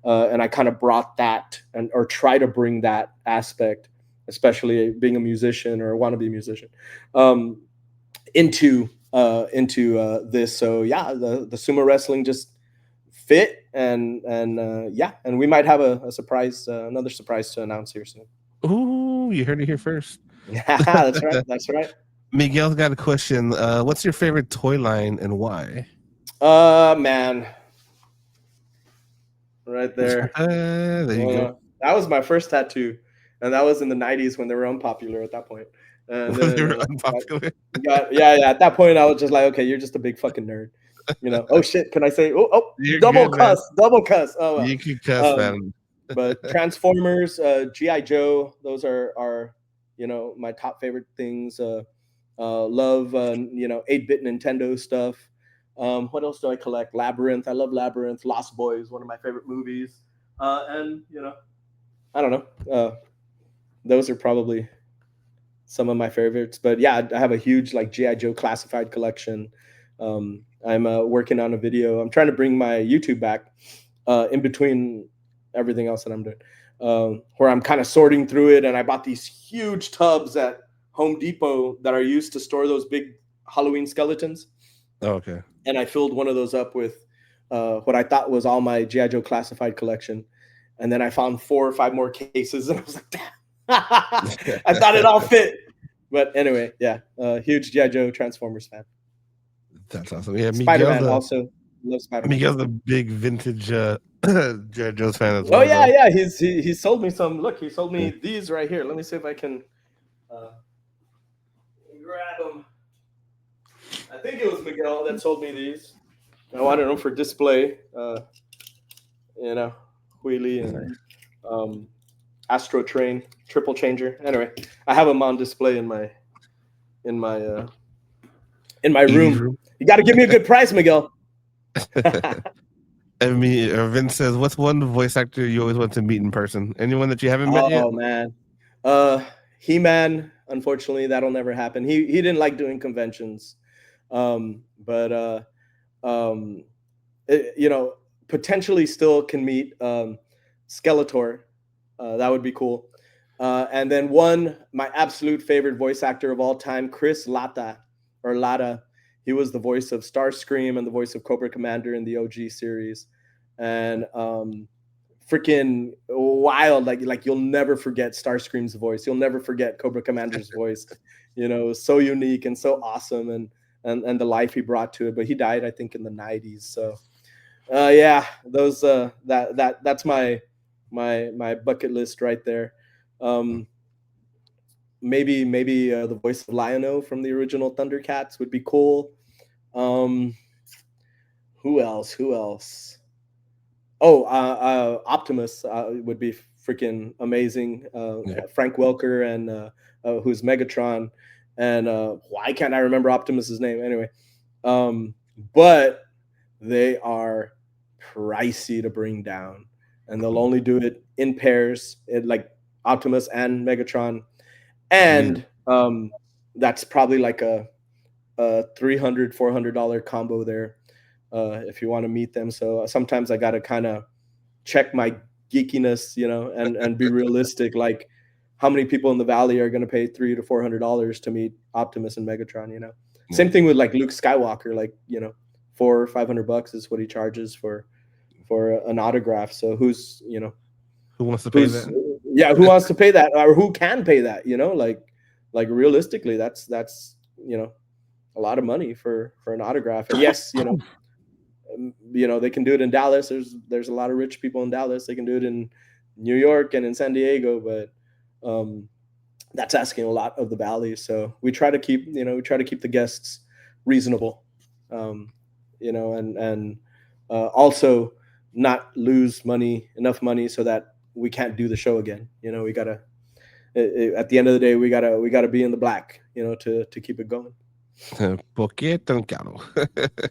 N: And I kind of brought that or try to bring that aspect, especially being a musician or a wannabe musician, into this. So yeah, the sumo wrestling just fit, and yeah, and we might have a surprise, another surprise to announce here soon.
M: Ooh, you heard it here first.
N: Yeah, that's right. That's right.
M: Miguel's got a question. What's your favorite toy line and why?
N: Man, right there.
M: There you go.
N: That was my first tattoo, and that was in the '90s when they were unpopular at that point. And
M: When they
N: then,
M: were unpopular.
N: yeah. At that point, I was just like, okay, you're just a big fucking nerd. Oh shit, can I say? Oh,
M: You're
N: double
M: good,
N: cuss,
M: man.
N: double cuss. Oh, well.
M: You can cuss, man.
N: But Transformers, GI Joe, those are my top favorite things. Love 8-bit Nintendo stuff. What else do I collect? Labyrinth. I love Labyrinth. Lost Boys, one of my favorite movies. And I don't know. Those are probably some of my favorites. But yeah, I have a huge GI Joe classified collection. I'm working on a video. I'm trying to bring my YouTube back in between everything else that I'm doing, where I'm kind of sorting through it. And I bought these huge tubs at Home Depot that are used to store those big Halloween skeletons.
M: Oh, okay.
N: And I filled one of those up with what I thought was all my GI Joe classified collection. And then I found 4 or 5 more cases, and I was like, damn. I thought it all fit. But anyway, yeah, huge GI Joe Transformers fan.
M: That's awesome. Yeah,
N: Spider-Man also. Love Spider-Man.
M: Miguel's a big vintage G.I. Joe's fan as well.
N: Oh yeah, yeah. He sold me some. Look, he sold me these right here. Let me see if I can grab them. I think it was Miguel that sold me these. I wanted them for display. Wheelie and Astro Train triple changer. Anyway, I have them on display in my room. You got to give me a good price, Miguel.
M: Vince says, "What's one voice actor you always want to meet in person? Anyone that you haven't met yet?"
N: Oh man, He-Man. Unfortunately, that'll never happen. He didn't like doing conventions, but potentially still can meet Skeletor. That would be cool. And then my absolute favorite voice actor of all time, Chris Latta. He was the voice of Starscream and the voice of Cobra Commander in the OG series. And freaking wild. Like you'll never forget Starscream's voice. You'll never forget Cobra Commander's voice. So unique and so awesome, and the life he brought to it. But he died, I think, in the 90s. So yeah, those that's my bucket list right there. Maybe the voice of Lion-O from the original Thundercats would be cool. Who else? Oh, Optimus would be freaking amazing. Frank Welker and who's Megatron, and why can't I remember Optimus's name anyway? But they are pricey to bring down, and they'll only do it in pairs, like Optimus and Megatron. And that's probably like a $300-$400 combo there if you want to meet them. So sometimes I got to kind of check my geekiness, and be realistic. Like, how many people in the Valley are going to pay $300 to $400 to meet Optimus and Megatron? Same thing with like Luke Skywalker. Like, $400 or $500 is what he charges for an autograph. So who
M: wants to pay that?
N: Yeah, who wants to pay that, or who can pay that? Like realistically, that's a lot of money for an autograph. And yes, they can do it in Dallas. There's a lot of rich people in Dallas. They can do it in New York and in San Diego, but that's asking a lot of the Valley. So we try to keep the guests reasonable, and also not lose enough money so that we can't do the show again. We gotta, at the end of the day, we gotta be in the black, to keep it going.
M: Poquito caro.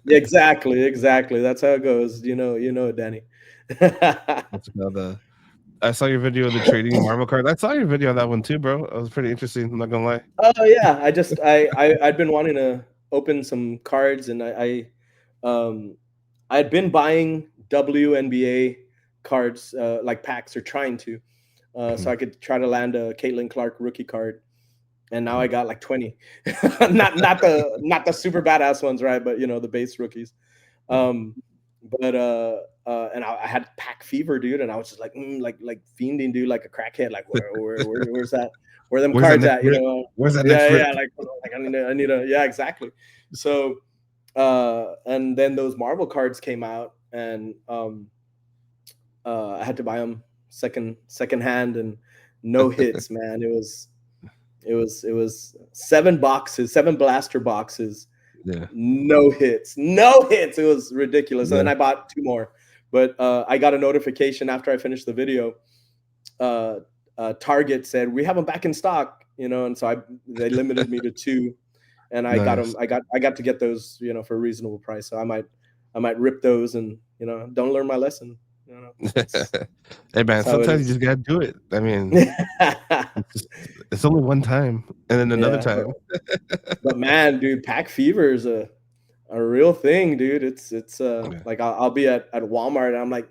N: Exactly. That's how it goes. You know, Danny.
M: That's about I saw your video of the trading Marvel card. I saw your video of that one too, bro. It was pretty interesting. I'm not gonna lie.
N: Oh yeah, I'd been wanting to open some cards, and I'd been buying WNBA cards like packs or trying to, so I could try to land a Caitlin Clark rookie card, and now I got like 20, not the super badass ones, right? But the base rookies. But and I had pack fever, dude, and I was just like like fiending, dude, like a crackhead. Like where's that? Where them
M: Where's that
N: cards
M: next
N: at?
M: rip? Where's that next rip?
N: Like I need a yeah, exactly. So and then those Marvel cards came out, and I had to buy them second hand, and no hits, man. It was 7 boxes, 7 blaster boxes.
M: Yeah.
N: No hits. It was ridiculous. And then I bought 2 more. But I got a notification after I finished the video. Target said, "We have them back in stock," and so they limited me to 2, and I got them. I got to get those, for a reasonable price. So I might rip those, and don't learn my lesson.
M: Hey man, sometimes you just gotta do it. I mean, it's only one time, and then another time.
N: But man, dude, pack fever is a real thing, dude. It's like I'll be at Walmart, and I'm like,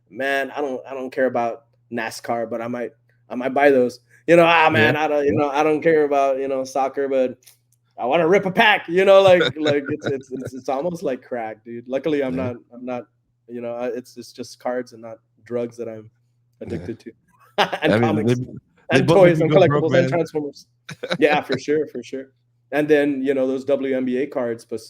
N: man, I don't care about NASCAR, but I might buy those. Man, I don't care about soccer, but I want to rip a pack. Like it's almost like crack, dude. Luckily, I'm not. It's just cards and not drugs that I'm addicted to, and comics, and toys, and collectibles, and Transformers. Yeah, for sure. And then those WNBA cards, but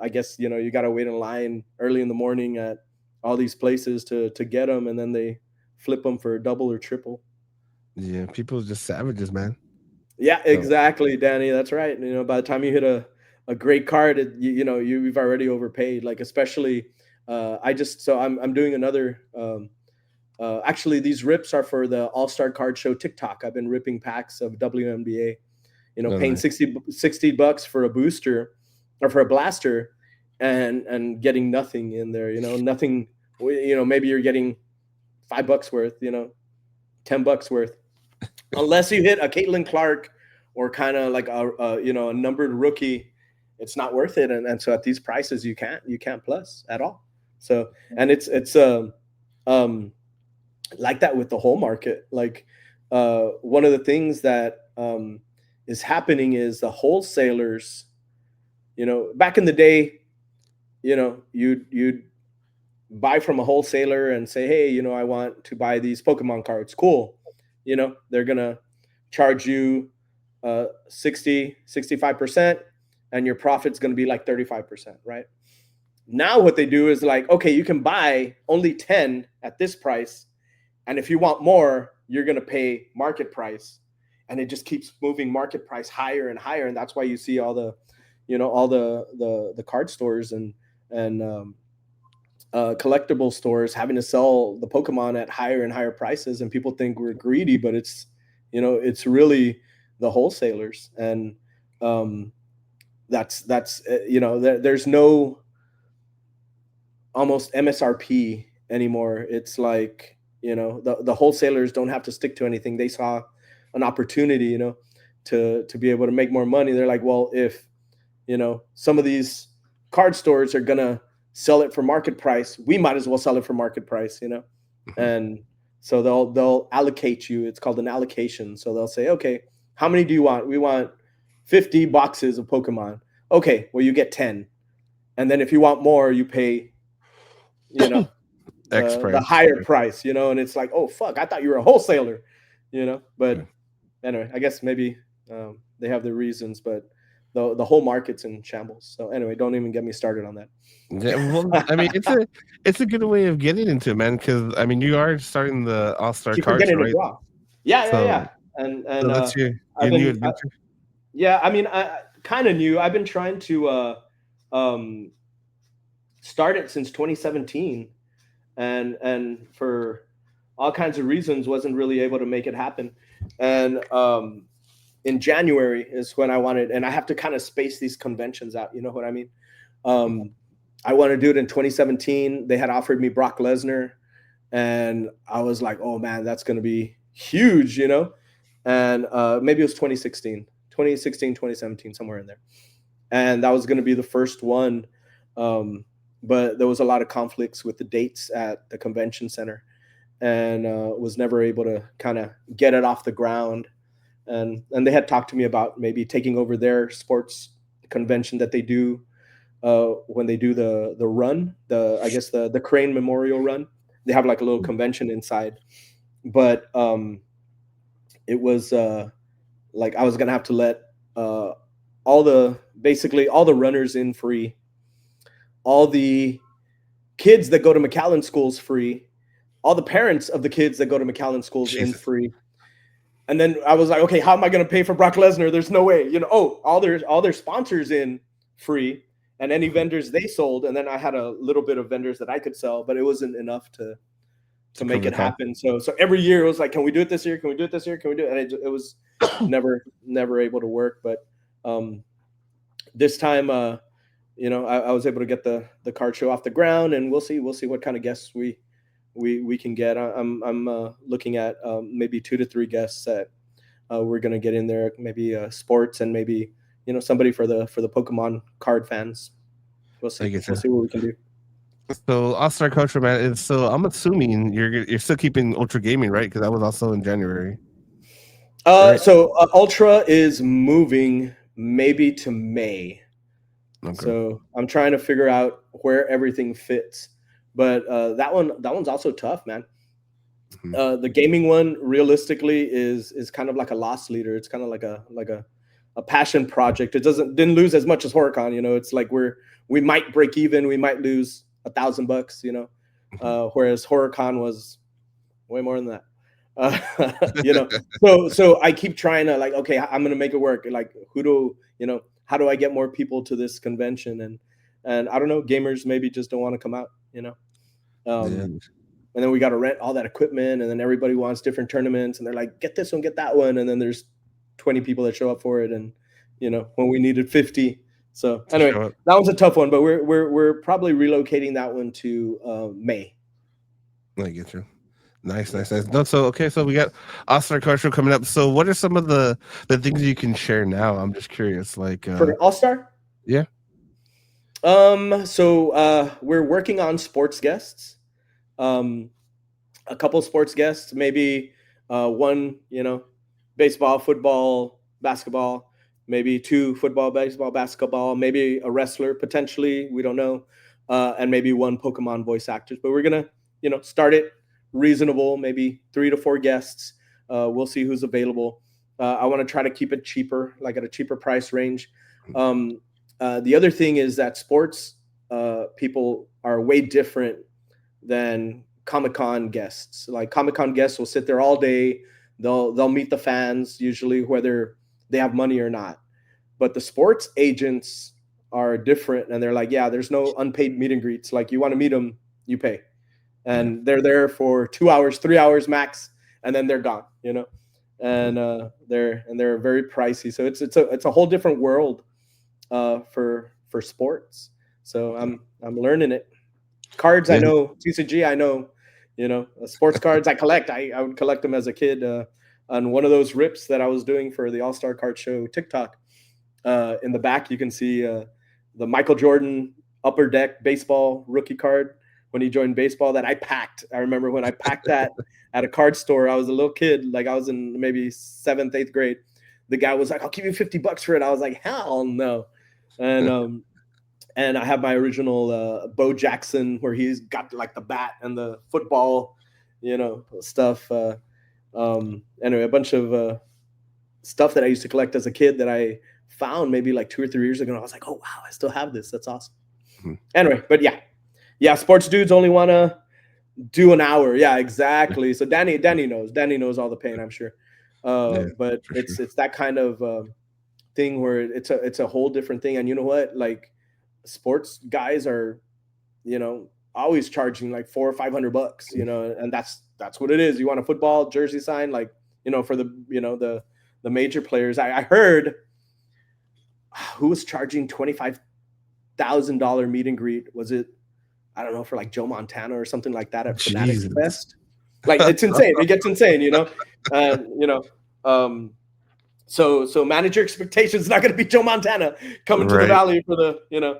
N: I guess you got to wait in line early in the morning at all these places to get them, and then they flip them for double or triple.
M: Yeah, people are just savages, man.
N: Yeah, exactly, Danny. That's right. By the time you hit a great card, you've already overpaid. Like especially, I'm doing another. Actually, these rips are for the All-Star Card Show TikTok. I've been ripping packs of WNBA. Paying nice. $60 for a booster or for a blaster, and getting nothing in there. Nothing. Maybe you're getting $5 worth. $10 worth. Unless you hit a Caitlin Clark or kind of like a numbered rookie, it's not worth it. And so at these prices, you can't plus at all. So, and it's like that with the whole market. Like one of the things that is happening is the wholesalers, back in the day, you'd buy from a wholesaler and say, hey, I want to buy these Pokemon cards. Cool. They're going to charge you 65%, and your profit's going to be like 35%, right? Now what they do is like, okay, you can buy only 10 at this price, and if you want more, you're going to pay market price. And it just keeps moving market price higher and higher. And that's why you see all the, all the card stores and collectible stores having to sell the Pokemon at higher and higher prices. And people think we're greedy, but it's really the wholesalers. And there's no almost MSRP anymore. It's like, the wholesalers don't have to stick to anything. They saw an opportunity, to be able to make more money. They're like, well, if, some of these card stores are going to sell it for market price, we might as well sell it for market price, And so they'll allocate you. It's called an allocation. So they'll say, okay, how many do you want? We want 50 boxes of Pokemon. Okay, well, you get 10. And then if you want more, you pay, the higher price, and it's like, oh, fuck, I thought you were a wholesaler, but anyway, I guess maybe they have their reasons, but the whole market's in shambles. So anyway, don't even get me started on that.
M: Yeah, well, I mean, it's a good way of getting into it, man, because I mean, you are starting the All-Star Card Show, right?
N: Yeah. And
M: so that's your new adventure.
N: I mean, I kind of new. I've been trying to start it since 2017, and for all kinds of reasons wasn't really able to make it happen. And in January is when I wanted, and I have to kind of space these conventions out. You know what I mean? I want to do it in 2017. They had offered me Brock Lesnar, and I was like, oh man, that's going to be huge, you know? And maybe it was 2017, somewhere in there. And that was going to be the first one. But there was a lot of conflicts with the dates at the convention center, and was never able to kind of get it off the ground. And they had talked to me about maybe taking over their sports convention that they do when they do the run, I guess the Crane Memorial Run. They have like a little convention inside, but it was like I was gonna have to let basically all the runners in free, all the kids that go to McAllen schools free, all the parents of the kids that go to McAllen schools in free. And then I was like, okay, how am I going to pay for Brock Lesnar? There's no way, you know. Oh, all their sponsors in free, and any vendors they sold. And then I had a little bit of vendors that I could sell, but it wasn't enough to make it happen. So every year it was like, can we do it this year? Can we do it this year? Can we do it? And it was never able to work. But this time, you know, I was able to get the card show off the ground, and we'll see what kind of guests we can get. I'm looking at maybe 2 to 3 guests that we're gonna get in there. Maybe sports, and maybe, you know, somebody for the Pokemon card fans. We'll see. We'll see what we can do.
M: So All-Star Culture, man. So I'm assuming you're still keeping Ultra Gaming, right? Because that was also in January.
N: Right? So Ultra is moving maybe to May. Okay. So I'm trying to figure out where everything fits. But that one's also tough, man. Mm-hmm. The gaming one, realistically, is kind of like a loss leader. It's kind of like a passion project. It didn't lose as much as HorrorCon. You know, it's like we might break even, we might lose $1,000, you know, whereas HorrorCon was way more than that. You know, so I keep trying to, like, okay, I'm gonna make it work. Like, how do I get more people to this convention? And I don't know, gamers maybe just don't want to come out, you know. And then we got to rent all that equipment, and then everybody wants different tournaments, and they're like, get this one, get that one, and then there's 20 people that show up for it, and, you know, when we needed 50. So anyway, that one's a tough one, but we're probably relocating that one to May.
M: I get you. Nice. No, so we got All-Star Culture coming up. So what are some of the things you can share now? I'm just curious, like
N: for All-Star?
M: Yeah.
N: So we're working on sports guests. A couple sports guests, maybe one, you know, baseball, football, basketball, maybe 2 football, baseball, basketball, maybe a wrestler potentially, we don't know, and maybe 1 Pokemon voice actors. But we're gonna, you know, start it reasonable, maybe 3 to 4 guests. We'll see who's available. I want to try to keep it cheaper, like at a cheaper price range. The other thing is that sports people are way different than Comic-Con guests. Like, Comic-Con guests will sit there all day. They'll meet the fans, usually whether they have money or not. But the sports agents are different, and they're like, yeah, there's no unpaid meet and greets. Like, you want to meet them, you pay. And they're there for 2 hours, 3 hours max, and then they're gone, you know. And they're very pricey. So it's a whole different world for sports. So I'm learning it. Cards, I know. TCG, I know. You know, sports cards I collect. I would collect them as a kid on one of those rips that I was doing for the All-Star Card Show TikTok. In the back, you can see the Michael Jordan Upper Deck baseball rookie card when he joined baseball that I packed. I remember when I packed that at a card store. I was a little kid, like I was in maybe 7th, 8th grade. The guy was like, "I'll give you $50 for it." I was like, "Hell no!" And I have my original Bo Jackson, where he's got like the bat and the football, you know, stuff. Anyway, a bunch of stuff that I used to collect as a kid that I found maybe like 2 or 3 years ago. And I was like, oh, wow, I still have this. That's awesome. Anyway, but yeah, sports dudes only want to do an hour. Yeah, exactly. So Danny knows all the pain, I'm sure. But it's that kind of thing where it's a whole different thing. And you know what? Like, sports guys are, you know, always charging like $400 or $500, you know, and that's what it is. You want a football jersey sign, like, you know, for the, you know, the the major players. I heard who was charging $25,000 meet and greet. Was it, I don't know, for like Joe Montana or something like that at Fanatics Fest? Like, it's insane. It gets insane, you know. So manage your expectations. Not going to be Joe Montana coming to the Valley for the, you know,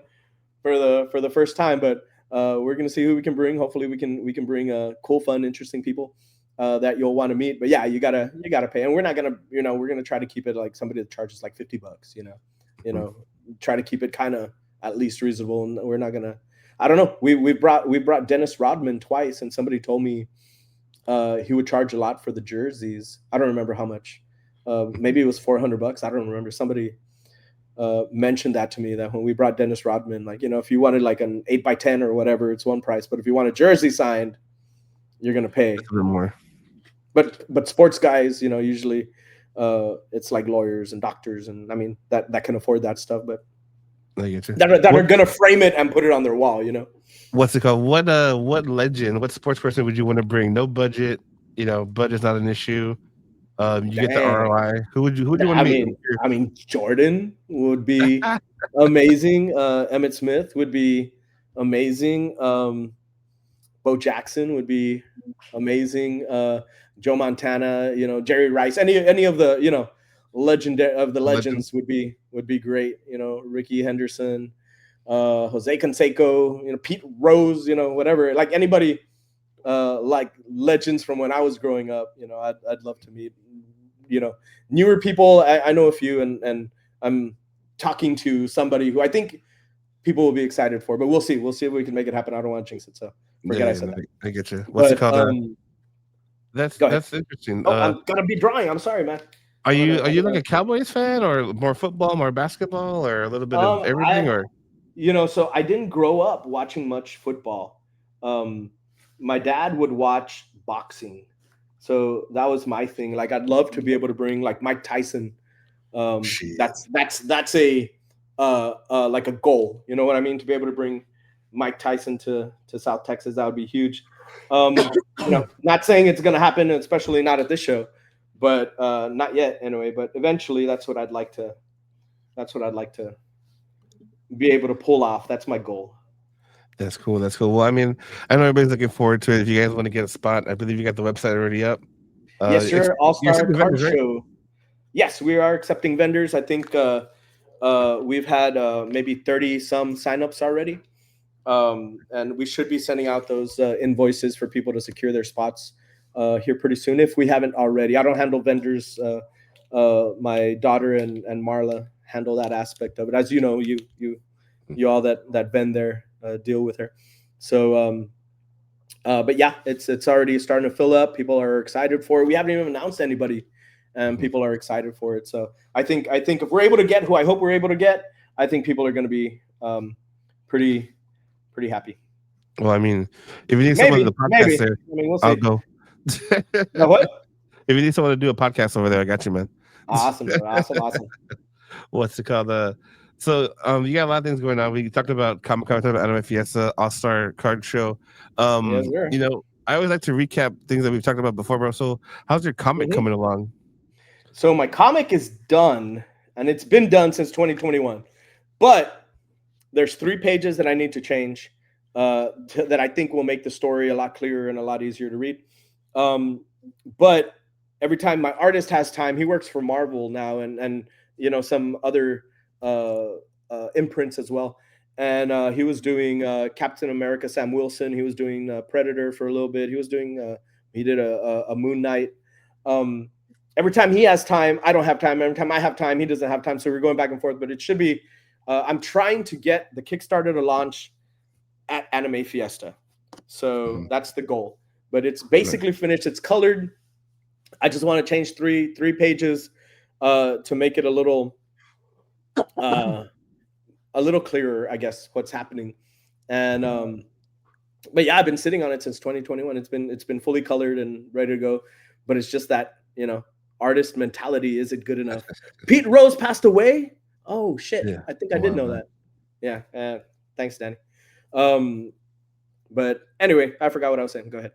N: for the first time. But we're going to see who we can bring. Hopefully we can bring cool, fun, interesting people that you'll want to meet. But yeah, you gotta pay, and we're not gonna, you know, we're gonna try to keep it like somebody that charges like $50. You know, try to keep it kind of at least reasonable. And we're not gonna. I don't know. We brought Dennis Rodman twice, and somebody told me he would charge a lot for the jerseys. I don't remember how much. Maybe it was $400. I don't remember. Somebody mentioned that to me, that when we brought Dennis Rodman, like, you know, if you wanted like an 8x10 or whatever, it's one price. But if you want a jersey signed, you're gonna pay a little more. But sports guys, you know, usually it's like lawyers and doctors, and I mean that can afford that stuff, but
M: I get you.
N: that are gonna frame it and put it on their wall, you know.
M: What's it called? What legend, what sports person would you want to bring? No budget, you know, budget's not an issue. You get the ROI. Who would you want to meet?
N: I mean, Jordan would be amazing. Emmitt Smith would be amazing. Bo Jackson would be amazing. Joe Montana, you know, Jerry Rice, any of the, you know, legends would be great. You know, Ricky Henderson, Jose Canseco, you know, Pete Rose, you know, whatever. Like anybody like legends from when I was growing up, you know, I'd love to meet. You know, newer people. I know a few, and I'm talking to somebody who I think people will be excited for, but we'll see. We'll see if we can make it happen. I don't want to jinx it, so forget I said that.
M: I get you. What's it called? That's interesting.
N: Oh, I'm gonna be drawing. I'm sorry, man.
M: Are you like a Cowboys fan, or more football, more basketball, or a little bit of everything? Or
N: you know, so I didn't grow up watching much football. My dad would watch boxing, so that was my thing. Like, I'd love to be able to bring like Mike Tyson. That's a like a goal. You know what I mean? To be able to bring Mike Tyson to South Texas, that would be huge. You know, not saying it's going to happen, especially not at this show, but not yet anyway. But eventually, that's what I'd like to be able to pull off. That's my goal.
M: That's cool. That's cool. Well, I mean, I know everybody's looking forward to it. If you guys want to get a spot, I believe you got the website already up.
N: Yes, sir. All-Star Card Show. Right? Yes, we are accepting vendors. I think we've had maybe 30 some signups already. And we should be sending out those invoices for people to secure their spots here pretty soon, if we haven't already. I don't handle vendors. My daughter and Marla handle that aspect of it. As you know, you all that vend there deal with her. So, but yeah, it's already starting to fill up. People are excited for it. We haven't even announced anybody, and people are excited for it. So I think if we're able to get who I hope we're able to get, I think people are going to be pretty happy.
M: Well, I mean, if you need someone to do the podcast there, I mean, we'll see. I'll go.
N: What?
M: If you need someone to do a podcast over there, I got you, man.
N: Awesome.
M: What's it called? So you got a lot of things going on. We talked about Comic-Con, talked about Anime Fiesta, All-Star Card Show.
N: Yes,
M: you know, I always like to recap things that we've talked about before, bro. So how's your comic coming along?
N: So my comic is done, and it's been done since 2021. But there's 3 pages that I need to change that I think will make the story a lot clearer and a lot easier to read. But every time my artist has time, he works for Marvel now, and you know, some other imprints as well. And he was doing Captain America, Sam Wilson. He was doing Predator for a little bit. He was doing he did a Moon Knight. Every time he has time, I don't have time. Every time I have time, he doesn't have time. So we're going back and forth. But it should be. I'm trying to get the Kickstarter to launch at Anime Fiesta. So that's the goal. But it's basically finished. It's colored. I just want to change three pages to make it a little clearer, I guess, what's happening. And but yeah, I've been sitting on it since 2021. It's been fully colored and ready to go. But it's just that, you know, artist mentality. Is it good enough? Pete Rose passed away. Oh shit! Yeah. I think I did know that. Yeah. Thanks, Danny. But anyway, I forgot what I was saying. Go ahead.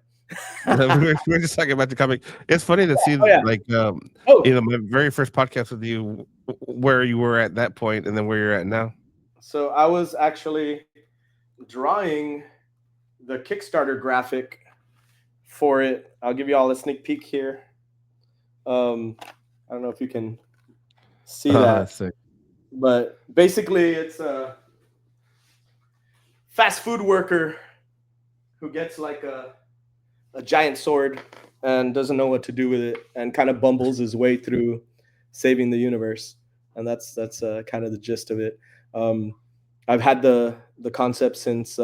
M: We're just talking about the comic. It's funny to see,
N: yeah.
M: like,
N: Oh.
M: you know, my very first podcast with you, where you were at that point, and then where you're at now.
N: So I was actually drawing the Kickstarter graphic for it. I'll give you all a sneak peek here. I don't know if you can see that,
M: That's sick.
N: but basically it's a fast food worker who gets like a giant sword and doesn't know what to do with it, and kind of bumbles his way through saving the universe. And that's kind of the gist of it. I've had the concept since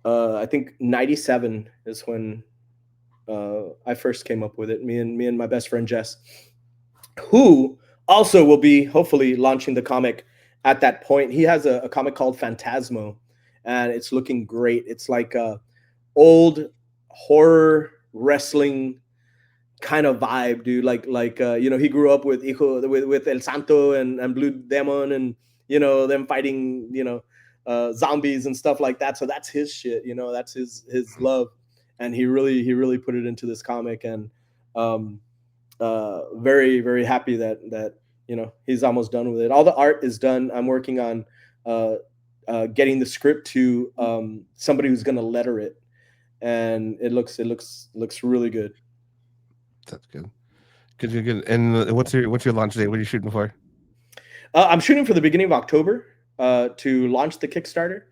N: I think '97 is when I first came up with it. Me and my best friend Jess, who also will be hopefully launching the comic at that point. He has a comic called Phantasmo, and it's looking great. It's like a old horror wrestling kind of vibe, dude. Like you know, he grew up with with El Santo and Blue Demon, and you know, them fighting, you know, zombies and stuff like that. So that's his shit, you know, that's his love, and he really put it into this comic. And very, very happy that you know, he's almost done with it. All the art is done. I'm working on getting the script to somebody who's gonna letter it, and it looks really good.
M: That's good. Good. And what's your launch date? What are you shooting for?
N: I'm shooting for the beginning of October to launch the Kickstarter,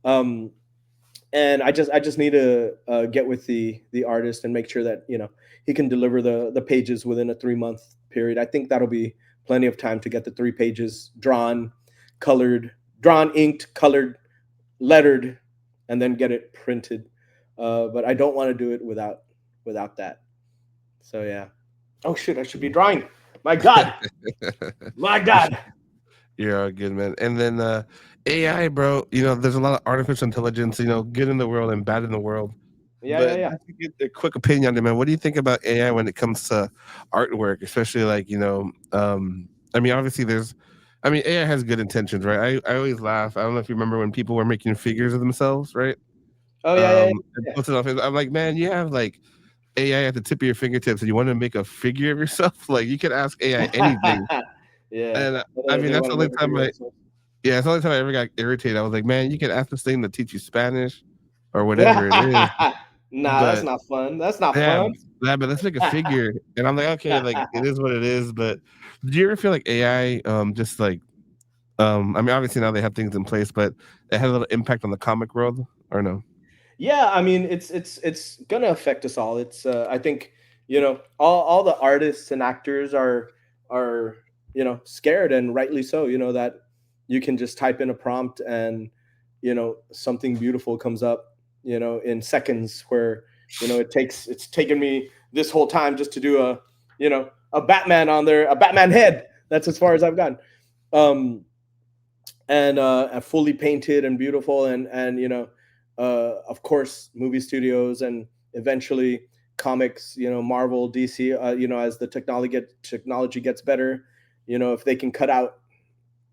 N: and I just need to get with the artist and make sure that, you know, he can deliver the pages within a 3-month period. I think that'll be plenty of time to get the 3 pages drawn, inked, colored, lettered, and then get it printed. But I don't want to do it without that. So yeah. Oh shit! I should be drawing. My God. My God.
M: You're all good, man. And then AI, bro. You know, there's a lot of artificial intelligence. You know, good in the world and bad in the world.
N: Yeah.
M: Just to get a quick opinion on it, man. What do you think about AI when it comes to artwork, especially like, you know, I mean, obviously AI has good intentions, right? I always laugh. I don't know if you remember when people were making figures of themselves, right?
N: Oh yeah.
M: And posted on Facebook. I'm like, man, you have like AI at the tip of your fingertips, and you want to make a figure of yourself? Like, you could ask AI anything.
N: Yeah.
M: And I mean, that's the only time it's the only time I ever got irritated. I was like, man, you can ask this thing to teach you Spanish or whatever it is.
N: Nah, that's
M: But
N: not fun. That's not
M: yeah,
N: fun.
M: but let's make a figure. And I'm like, okay, like it is what it is. But do you ever feel like AI, just like, I mean, obviously now they have things in place, but it had a little impact on the comic world, or no?
N: Yeah, I mean, it's gonna affect us all. It's I think, you know, all the artists and actors are, you know, scared, and rightly so. You know, that you can just type in a prompt and, you know, something beautiful comes up, you know, in seconds, where, you know, it's taken me this whole time just to do a, you know, a Batman head. That's as far as I've gotten. And fully painted and beautiful, and you know, of course, movie studios and eventually comics, you know, Marvel, DC, you know, as the technology gets better, you know, if they can cut out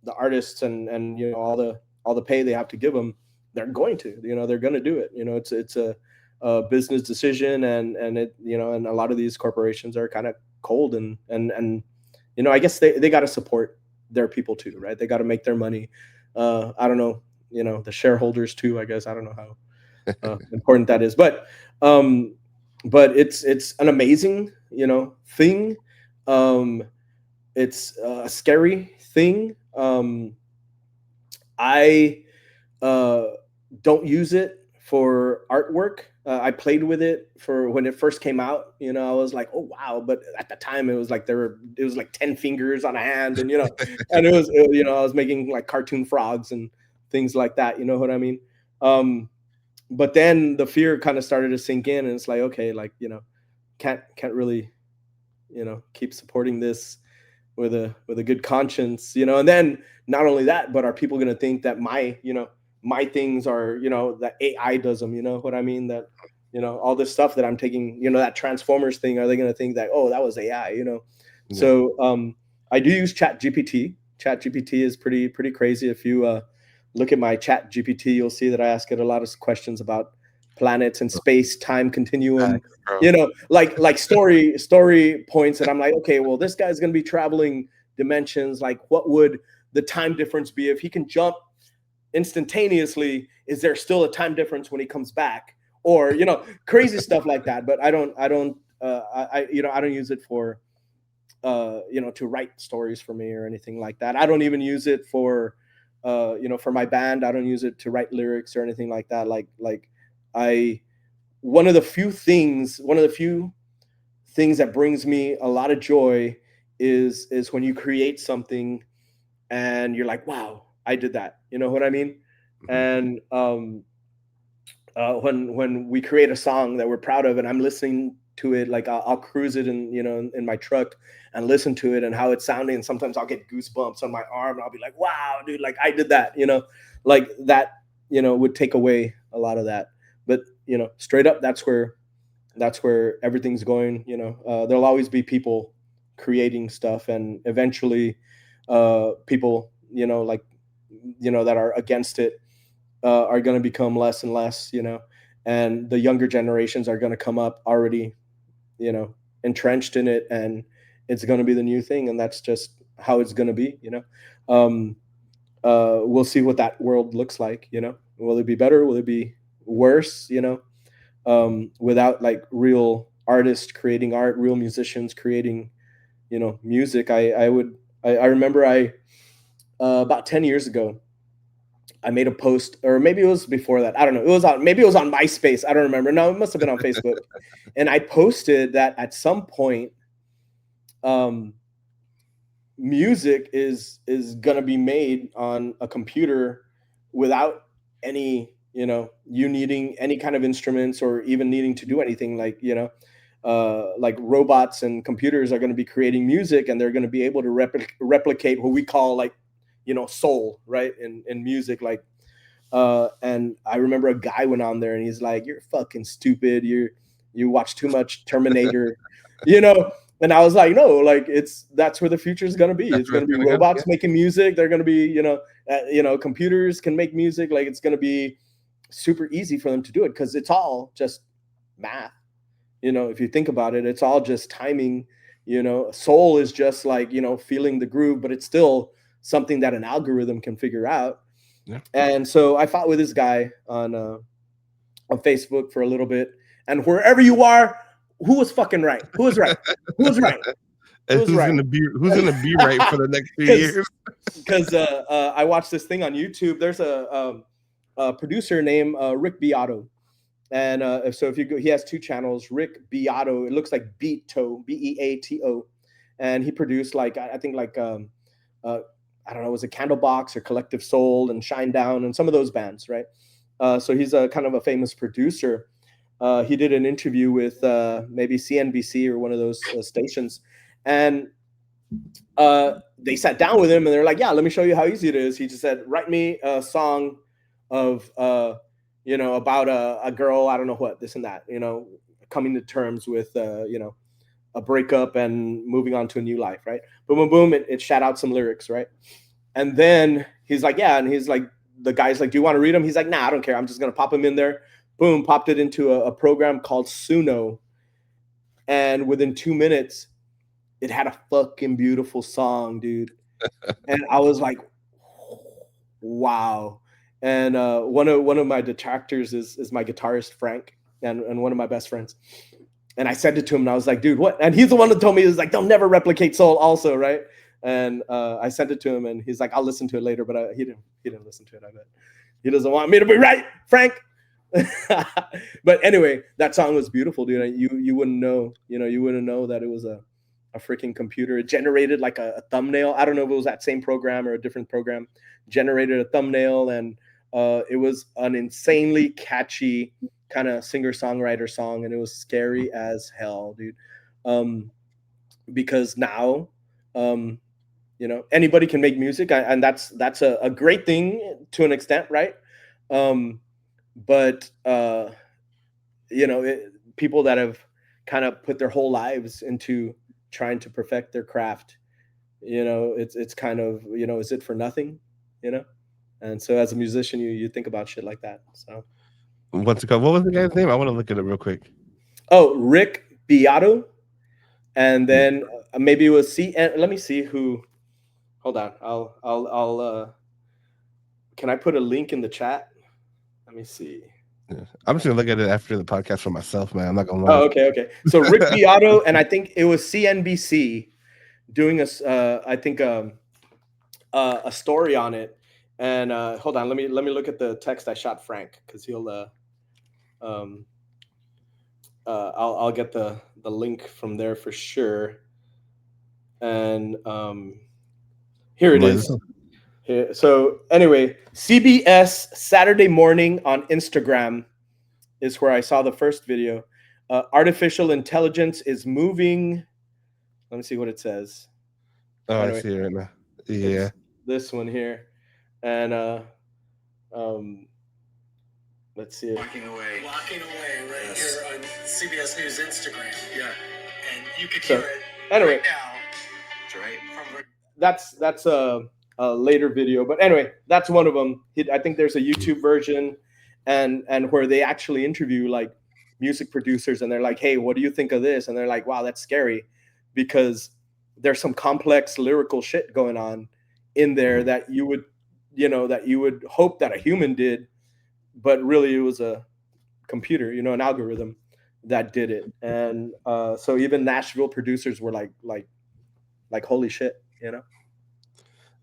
N: the artists and you know, all the pay they have to give them, they're going to, you know, they're going to do it. You know, it's a business decision, and it, you know, and a lot of these corporations are kind of cold, and you know, I guess they got to support their people too, right? They got to make their money. I don't know, you know, the shareholders too, I guess. I don't know how important that is, but it's an amazing, you know, thing. It's a scary thing. I don't use it for artwork. I played with it for when it first came out. You know, I was like, oh wow! But at the time, it was like it was like 10 fingers on a hand, and you know, and you know, I was making like cartoon frogs and things like that. You know what I mean? But then the fear kind of started to sink in, and it's like, okay, like, you know, can't really, you know, keep supporting this with a good conscience, you know. And then not only that, but are people going to think that my things are, you know, that AI does them, you know what I mean? That, you know, all this stuff that I'm taking, you know, that Transformers thing, are they going to think that, oh, that was AI, you know? Yeah. So I do use Chat GPT. Chat GPT is pretty crazy. If you look at my Chat GPT, you'll see that I ask it a lot of questions about planets and space time continuum.
K: Nice, bro.
N: You know, like story points that I'm like, okay, well, this guy's gonna be traveling dimensions. Like, what would the time difference be if he can jump instantaneously? Is there still a time difference when he comes back? Or, you know, crazy stuff like that. But I don't use it for to write stories for me or anything like that. I don't even use it for for my band. I don't use it to write lyrics or anything like that. One of the few things that brings me a lot of joy is when you create something and you're like, wow, I did that. You know what I mean? And when we create a song that we're proud of and I'm listening to it, like I'll cruise it in my truck and listen to it and how it's sounding. And sometimes I'll get goosebumps on my arm and I'll be like, wow, dude, like I did that, like that, would take away a lot of that. But, straight up, that's where everything's going. There'll always be people creating stuff, and eventually people, that are against it are going to become less and less, and the younger generations are going to come up already, entrenched in it, and it's going to be the new thing. And that's just how it's going to be, we'll see what that world looks like. Will it be better? Will it be worse? Without like real artists creating art, real musicians creating, music. I remember about 10 years ago, I made a post, or maybe it was before that. I don't know. Maybe it was on MySpace. I don't remember. No, it must have been on Facebook. And I posted that at some point, music is gonna be made on a computer without any, you needing any kind of instruments or even needing to do anything. Like, like robots and computers are going to be creating music, and they're going to be able to replicate what we call like, soul, right? In music, like, and I remember a guy went on there and he's like, "You're fucking stupid. You watch too much Terminator," And I was like, no, like that's where the future is going to be. It's going to be robots making music. They're going to be, computers can make music. Like, it's going to be super easy for them to do it because it's all just math. If you think about it, it's all just timing. Soul is just like, feeling the groove, but it's still something that an algorithm can figure out.
M: Yeah.
N: And so I fought with this guy on Facebook for a little bit, and wherever you are, who was fucking right? Who was right? Who was right?
M: Who's gonna be right for the next few years?
N: Because I watched this thing on YouTube. There's a producer named Rick Beato, and so if you go, he has two channels. Rick Beato. It looks like Beato, Beato, and he produced like I think like I don't know, was it Candlebox or Collective Soul and Shinedown and some of those bands, right? So he's a kind of a famous producer. He did an interview with maybe CNBC or one of those stations, and they sat down with him and they're like, "Yeah, let me show you how easy it is." He just said, "Write me a song of about a girl, I don't know what, this and that, coming to terms with a breakup and moving on to a new life, right? Boom, boom, boom. It shat out some lyrics, right? And then he's like, yeah, and he's like, the guy's like, "Do you want to read them?" He's like, "Nah, I don't care. I'm just gonna pop them in there." Boom, popped it into a program called Suno. And within 2 minutes, it had a fucking beautiful song, dude. And I was like, wow. And one of my detractors is my guitarist, Frank, and one of my best friends. And I sent it to him and I was like, "Dude, what?" And he's the one that told me, he's like, "They'll never replicate soul also," right? And I sent it to him and he's like, "I'll listen to it later," but he didn't listen to it, I bet. He doesn't want me to be right, Frank. But anyway, that song was beautiful, dude. You wouldn't know, you wouldn't know that it was a freaking computer. It generated like a thumbnail. I don't know if it was that same program or a different program. Generated a thumbnail, and it was an insanely catchy kind of singer-songwriter song, and it was scary as hell, dude. Because now, anybody can make music, and that's a great thing to an extent, right? But people that have kind of put their whole lives into trying to perfect their craft, it's kind of, is it for nothing? And so as a musician, you think about shit like that. So
M: What's it called? What was the guy's name? I want to look at it real quick.
N: Oh, Rick Beato, and then maybe it was C. Let me see who. Hold on. I'll. Can I put a link in the chat? Let me see.
M: Yeah. I'm just gonna look at it after the podcast for myself, man. I'm not gonna lie.
N: Oh, okay. So Rick Beato, and I think it was CNBC doing a story on it. And hold on, let me look at the text I shot Frank, because he'll I'll get the link from there for sure. And here it is. Here. So anyway, CBS Saturday Morning on Instagram is where I saw the first video. Artificial intelligence is moving. Let me see what it says.
M: Oh, anyway, I see it right now. Yeah,
N: this one here, and let's see it.
O: Walking away right here on CBS News Instagram. Yeah, and you could hear it
N: anyway.
O: Right now.
N: That's a later video, but anyway, that's one of them. I think there's a YouTube version, and where they actually interview like music producers, and they're like, "Hey, what do you think of this?" And they're like, "Wow, that's scary," because there's some complex lyrical shit going on in there that you would hope that a human did, but really it was a computer, an algorithm that did it. And so even Nashville producers were like holy shit,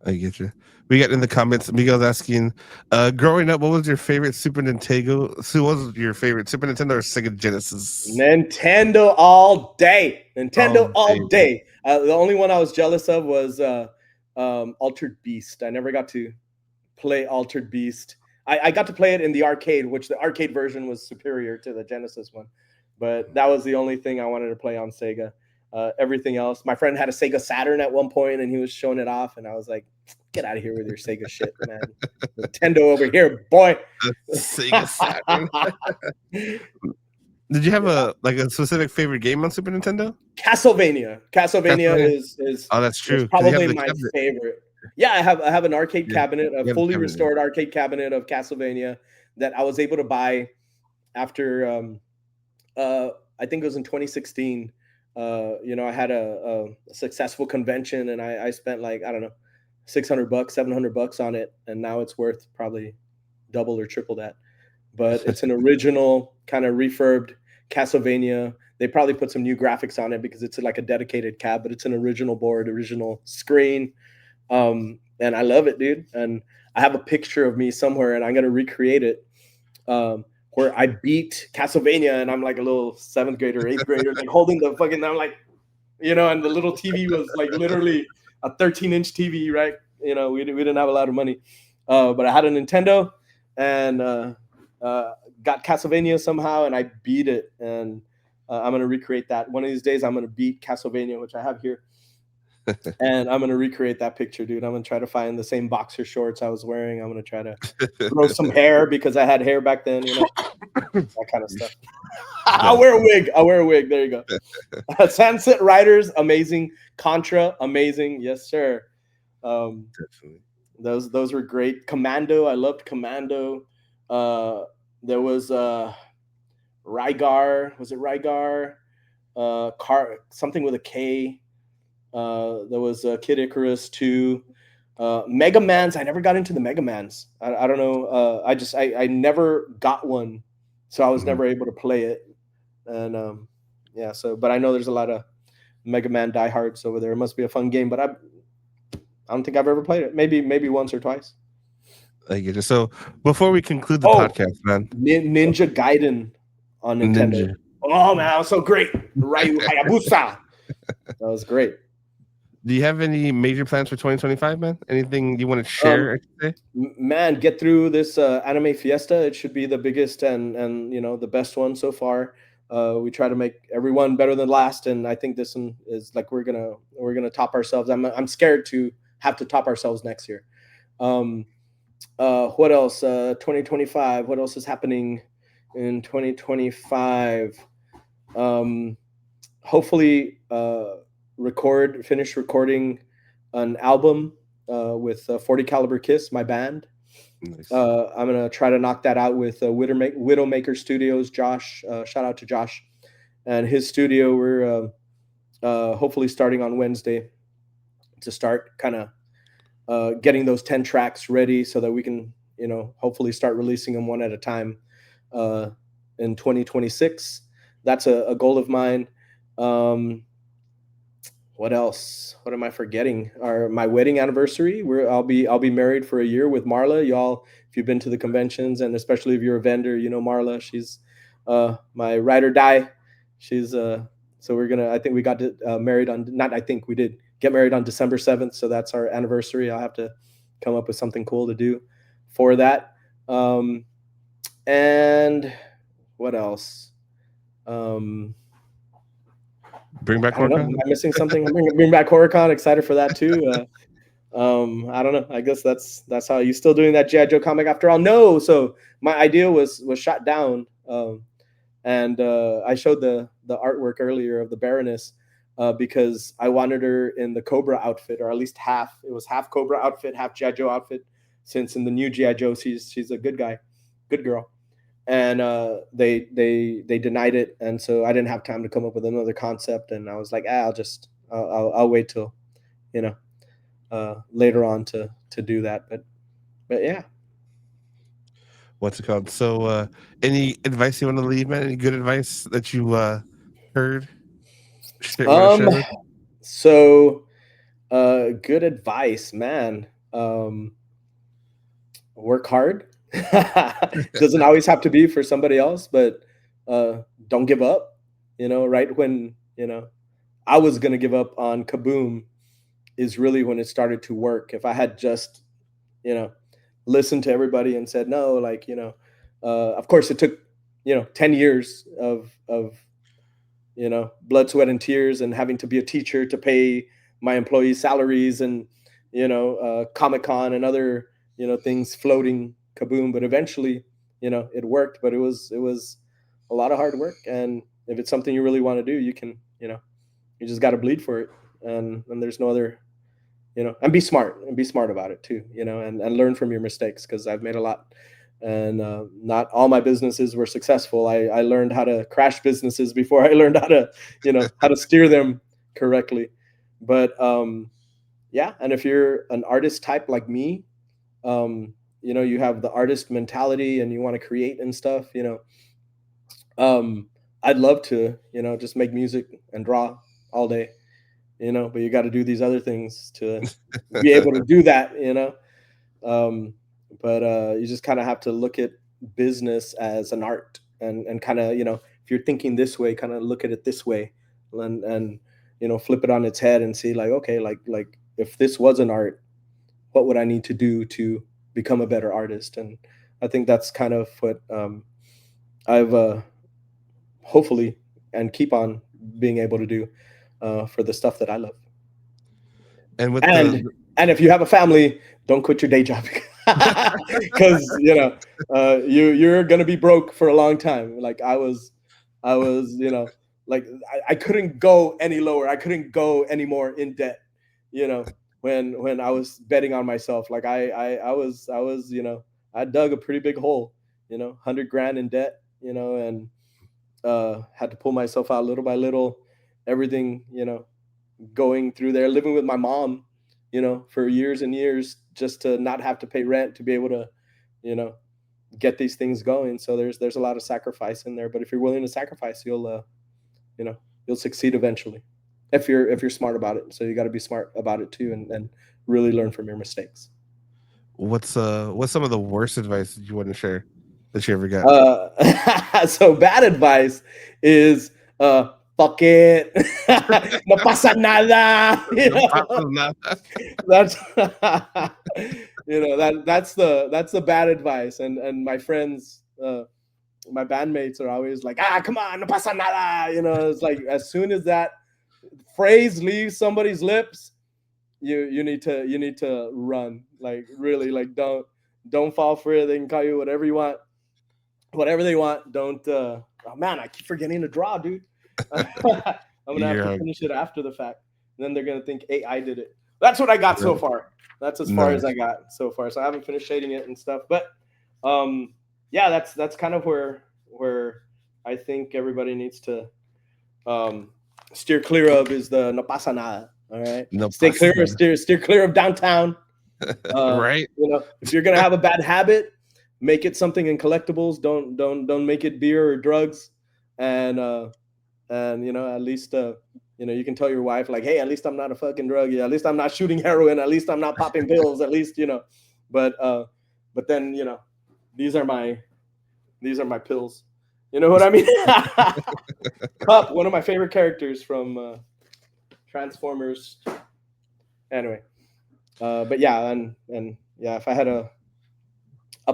M: I get you. We got in the comments, Miguel's asking, growing up, what was your favorite Super Nintendo? So what was your favorite Super Nintendo or Sega Genesis?
N: Nintendo all day. Nintendo all day. The only one I was jealous of was Altered Beast. I never got to play Altered Beast. I got to play it in the arcade, which the arcade version was superior to the Genesis one. But that was the only thing I wanted to play on Sega. Everything else, my friend had a Sega Saturn at one point, and he was showing it off, and I was like, "Get out of here with your Sega shit, man! Nintendo over here, boy."
M: Sega Saturn. Did you have a specific favorite game on Super Nintendo?
N: Castlevania is
M: oh, that's true.
N: Is probably my favorite. Yeah, I have an arcade cabinet, a fully restored arcade cabinet of Castlevania that I was able to buy after I think it was in 2016. I had a successful convention, and I spent like, I don't know, $600, $700 on it. And now it's worth probably double or triple that, but it's an original kind of refurbed Castlevania. They probably put some new graphics on it because it's like a dedicated cab, but it's an original board, original screen. And I love it, dude. And I have a picture of me somewhere, and I'm going to recreate it. Where I beat Castlevania, and I'm like a little 7th grader, 8th grader, like holding the fucking, I'm like, and the little TV was like literally a 13-inch TV, right? We didn't have a lot of money, but I had a Nintendo, and got Castlevania somehow, and I beat it, and I'm gonna recreate that. One of these days, I'm gonna beat Castlevania, which I have here, and I'm gonna recreate that picture, dude. I'm gonna try to find the same boxer shorts I was wearing. I'm gonna try to grow some hair because I had hair back then, that kind of stuff. I'll wear a wig. There you go. Sunset Riders, amazing. Contra, amazing. Yes, sir.
M: Definitely.
N: Those were great. Commando, I loved Commando. There was Rygar. Was it Rygar? Something with a K. There was Kid Icarus 2. Mega Mans. I never got into the Mega Mans. I don't know. I never got one, so I was never able to play it. And but I know there's a lot of Mega Man diehards over there. It must be a fun game, but I don't think I've ever played it. Maybe once or twice.
M: I get it. So before we conclude the podcast, man,
N: Ninja Gaiden on Nintendo. Oh man, that was so great. Hayabusa. That was great.
M: Do you have any major plans for 2025, man? Anything you want to share?
N: Man, get through this Anime Fiesta. It should be the biggest and the best one so far. We try to make everyone better than last, and I think this one is like we're gonna top ourselves. I'm scared to have to top ourselves next year. What else? 2025. What else is happening in 2025? Hopefully, finish recording an album with 40 Caliber Kiss, my band.
M: Nice.
N: I'm gonna try to knock that out with Widowmaker Studios. Josh, shout out to Josh and his studio. We're hopefully starting on Wednesday to start kind of getting those 10 tracks ready so that we can, hopefully start releasing them one at a time in 2026. That's a goal of mine. What else? What am I forgetting? My wedding anniversary. I'll be married for a year with Marla. Y'all, if you've been to the conventions, and especially if you're a vendor, you know Marla. She's my ride or die. She's so we're gonna. I think we got married on. Not I think we did get married on December 7th. So that's our anniversary. I'll have to come up with something cool to do for that. And what else?
M: Bring back
N: I don't know.
M: Horcon?
N: Am I missing something? Bring back HorrorCon. Excited for that too. I don't know. I guess that's how you still doing that G.I. Joe comic after all. No. So my idea was shot down. And I showed the artwork earlier of the Baroness because I wanted her in the Cobra outfit, or at least half. It was half Cobra outfit, half G.I. Joe outfit. Since in the new G.I. Joe, she's a good girl. And they denied it, and so I didn't have time to come up with another concept. And I was like, I'll wait till later on to do that. But yeah.
M: What's it called? So, any advice you want to leave, man? Any good advice that you heard?
N: So, good advice, man. Work hard. Doesn't always have to be for somebody else, but don't give up. Right when I was gonna give up on Kaboom is really when it started to work. If I had just listened to everybody and said no, of course it took 10 years of blood, sweat, and tears, and having to be a teacher to pay my employees' salaries, and Comic-Con and other things floating Kaboom. But eventually it worked, but it was a lot of hard work. And if it's something you really want to do, you can you just got to bleed for it. And there's no other and be smart about it too, and learn from your mistakes, because I've made a lot. And not all my businesses were successful. I learned how to crash businesses before I learned how to how to steer them correctly. But yeah, and if you're an artist type like me, you have the artist mentality and you want to create and stuff, I'd love to just make music and draw all day, but you got to do these other things to be able to do that. But you just kind of have to look at business as an art, and kind of if you're thinking this way, kind of look at it this way, and flip it on its head and see, like, okay, like if this was an art, what would I need to do to become a better artist? And I think that's kind of what I've hopefully and keep on being able to do for the stuff that I love.
M: And
N: and if you have a family, don't quit your day job, because you're gonna be broke for a long time. Like I was like I couldn't go any lower. I couldn't go any more in debt. When I was betting on myself, like I was I dug a pretty big hole, $100,000 in debt, and had to pull myself out little by little. Everything, going through there, living with my mom, for years and years, just to not have to pay rent, to be able to, get these things going. So there's a lot of sacrifice in there. But if you're willing to sacrifice, you'll succeed eventually, if you're smart about it. So you got to be smart about it too, and really learn from your mistakes.
M: What's some of the worst advice that you want to share that you ever got?
N: So bad advice is fuck it. No pasa nada. That's that's the bad advice. And my friends, my bandmates are always like, come on, no pasa nada. It's like, as soon as that phrase leaves somebody's lips, you need to run. Like, really, like, don't fall for it. They can call you whatever you want, whatever they want. Don't oh man, I keep forgetting to draw, dude. I'm gonna have to finish it after the fact. Then they're gonna think AI did it. That's what I got so far. That's as far
M: Nice.
N: as I got so far. So I haven't finished shading it and stuff. But yeah, that's kind of where I think everybody needs to steer clear of is the no pasa nada. All right,
M: No
N: stay
M: pasa
N: clear.
M: nada.
N: Steer clear of downtown.
M: Right.
N: You know, if you're gonna have a bad habit, make it something in collectibles. Don't make it beer or drugs. And you know, at least you know, you can tell your wife like, hey, at least I'm not a fucking druggie. At least I'm not shooting heroin. At least I'm not popping pills. At least, you know. But then, you know, these are my pills. You know what I mean? Pup, one of my favorite characters from Transformers. Anyway, but yeah, and yeah, if I had a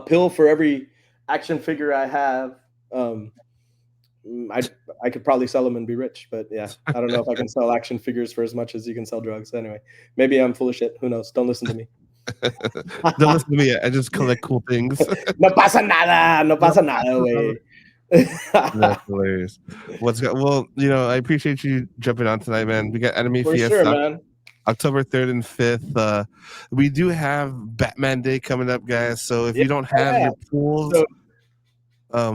N: pill for every action figure I have, I could probably sell them and be rich. But yeah, I don't know if I can sell action figures for as much as you can sell drugs. Anyway, maybe I'm full of shit. Who knows? Don't listen to me.
M: Don't listen to me. I just collect cool things.
N: No pasa nada. No pasa nada, way.
M: That's hilarious. Well, you know, I appreciate you jumping on tonight, man. We got Anime
N: For
M: Fiesta,
N: sure, man.
M: October 3rd and 5th. We do have Batman Day coming up, guys. So if you don't have your pools,
N: So,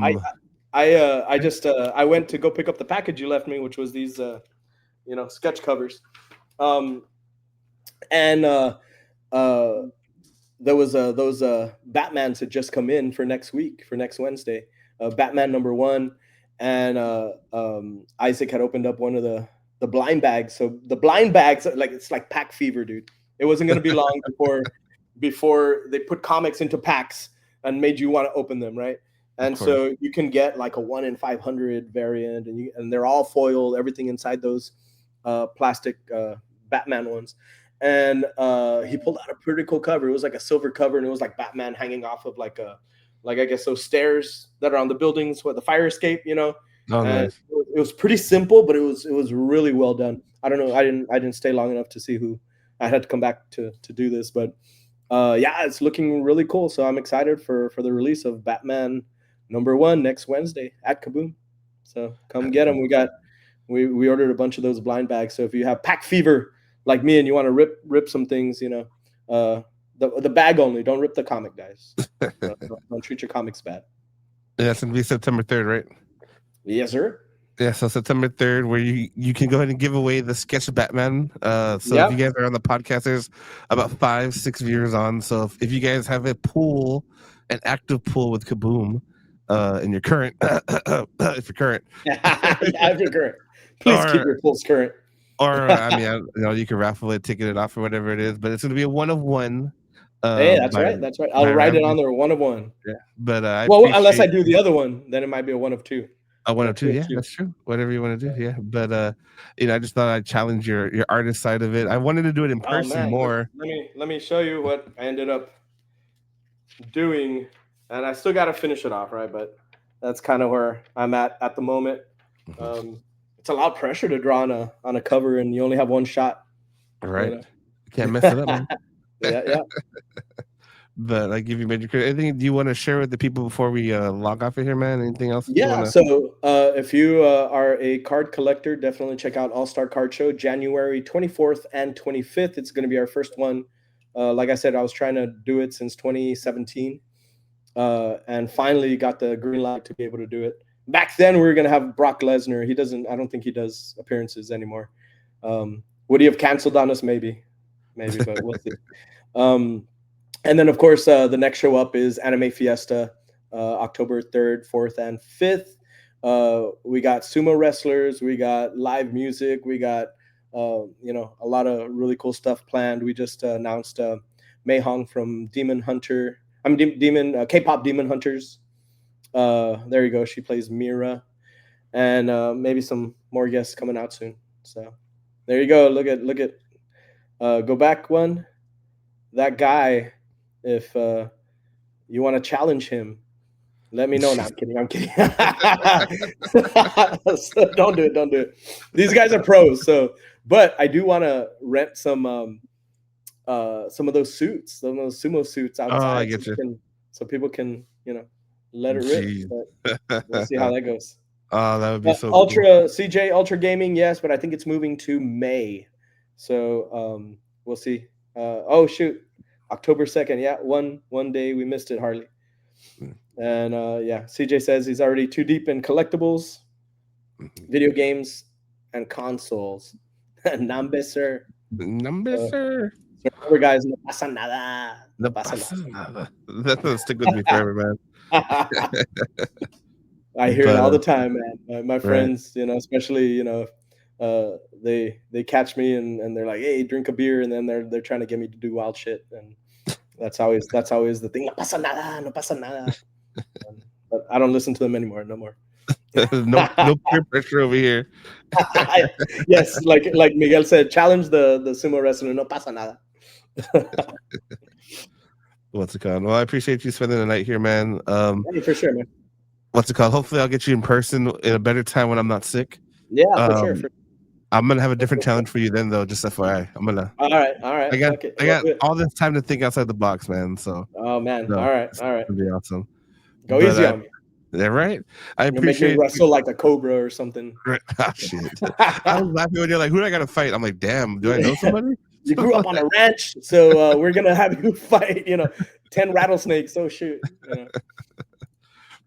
N: I just I went to go pick up the package you left me, which was these you know, sketch covers, and there was those Batmans had just come in for next week, for next Wednesday. Batman #1, and Isaac had opened up one of the blind bags. So the blind bags, like, it's like pack fever, dude. It wasn't going to be long before they put comics into packs and made you want to open them, right? And so you can get like a 1 in 500 variant, and they're all foiled, everything inside those plastic Batman ones. And he pulled out a pretty cool cover. It was like a silver cover, and it was like Batman hanging off of like I guess those stairs that are on the buildings with the fire escape, you know.
M: Oh, nice.
N: It was pretty simple, but it was really well done. I don't know. I didn't stay long enough to see who. I had to come back to do this, but yeah, it's looking really cool. So I'm excited for the release of Batman #1 next Wednesday at Kaboom. So come get them. We ordered a bunch of those blind bags. So if you have pack fever like me and you want to rip some things, you know, the bag only. Don't rip the comic, guys. Don't treat your comics bad.
M: Yeah, it's gonna be September 3rd, right?
N: Yes, sir.
M: Yeah, so September 3rd, where you can go ahead and give away the sketch Batman. So if you guys are on the podcast, there's about 5-6 viewers on. So if you guys have a pool, an active pool with Kaboom, in your current, if you're current,
N: if you're current, please keep your pools current.
M: Or I mean, you know, you can raffle it, ticket it off, or whatever it is. But it's going to be a 1 of 1.
N: Hey, that's right. That's right. I'll write it on there, 1 of 1.
M: Yeah, but
N: unless I do the other one, then it might be a 1 of 2.
M: A 1 of 2, yeah, that's true. Whatever you want to do, yeah. But you know, I just thought I'd challenge your artist side of it. I wanted to do it in person more.
N: Let me show you what I ended up doing, and I still got to finish it off, right? But that's kind of where I'm at the moment. It's a lot of pressure to draw on a cover, and you only have one shot.
M: Right.
N: You know?
M: You can't mess it up, man.
N: Yeah.
M: But I give you major credit. Anything do you want to share with the people before we log off of here, man? Anything else?
N: Yeah. So if you are a card collector, definitely check out All Star Card Show, January 24th and 25th. It's going to be our first one. Like I said, I was trying to do it since 2017, and finally got the green light to be able to do it. Back then, we were going to have Brock Lesnar. I don't think he does appearances anymore. Would he have canceled on us? Maybe, but we'll see. And then, of course, the next show up is Anime Fiesta, October 3rd, 4th, and 5th. We got sumo wrestlers. We got live music. We got, you know, a lot of really cool stuff planned. We just announced Mei Hong from K-pop Demon Hunters. There you go. She plays Mira. And maybe some more guests coming out soon. So there you go. Look at go back one. That guy, if you want to challenge him, let me know. No, I'm kidding. So don't do it. These guys are pros. So, but I do want to rent some of those suits, some of those sumo suits outside.
M: Oh, I get you.
N: So people can, you know, let it rip. But we'll see how that goes.
M: Oh, that would be so
N: Ultra
M: cool.
N: CJ Ultra Gaming, yes, but I think it's moving to May. So we'll see. Oh shoot, October 2nd. Yeah, one day we missed it, Harley. And yeah, CJ says he's already too deep in collectibles, video games, and consoles. Nambe, sir.
M: Sir.
N: So remember, guys, no pasa nada.
M: No pasa nada. That's gonna stick with me forever, man.
N: I hear it all the time, man. My friends,
M: right.
N: Especially, they catch me and they're like, "Hey, drink a beer," and then they're trying to get me to do wild shit, and that's always the thing. No pasa nada, no pasa nada. But I don't listen to them anymore, no more.
M: no peer pressure over here.
N: Yes, like Miguel said, challenge the sumo wrestler. No pasa nada.
M: What's it called? Well, I appreciate you spending the night here, man.
N: Hey, for sure, man.
M: What's it called? Hopefully, I'll get you in person in a better time when I'm not sick.
N: Yeah, for sure.
M: I'm gonna have a different challenge for you then, though. Just FYI, I'm gonna.
N: All right.
M: I got all this time to think outside the box, man. So.
N: Oh man! All right.
M: It'll be awesome.
N: Go easy on me.
M: Yeah, right. I
N: appreciate. Make me wrestle like a cobra or something.
M: Right. Oh, shit. I was laughing when you're like, "Who do I got to fight?" I'm like, "Damn, do I know somebody?"
N: You grew up on a ranch, so we're gonna have you fight. 10 rattlesnakes. Oh shoot.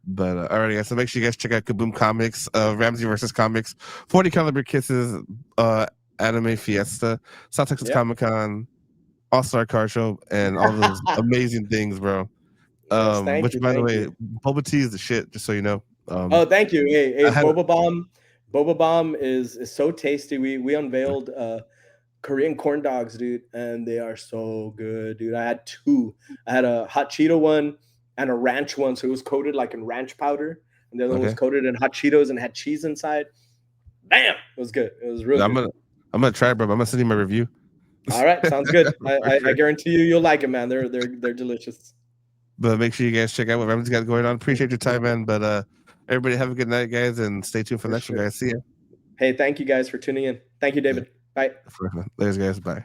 M: But all right, guys. So make sure you guys check out Kaboom Comics, Ramsey versus Comics, 40 Caliber Kisses, Anime Fiesta, South Texas Comic Con, All Star Car Show, and all those amazing things, bro. Which, by the way, boba tea is the shit. Just so you know.
N: Oh, thank you. Hey, Boba Bomb. Boba Bomb is so tasty. We unveiled Korean corn dogs, dude, and they are so good, dude. I had two. I had a hot Cheeto one and a ranch one, so it was coated like in ranch powder, and the other one was coated in hot Cheetos and had cheese inside. Bam! It was good. It was really good.
M: I'm gonna try, bro. I'm gonna send you my review.
N: All right, sounds good. I guarantee you'll like it, man. They're delicious.
M: But make sure you guys check out what Ramsey's got going on. Appreciate your time, man. But everybody have a good night, guys, and stay tuned for the next one, guys. See ya.
N: Hey, thank you guys for tuning in. Thank you, David. Bye.
M: Later, guys. Bye.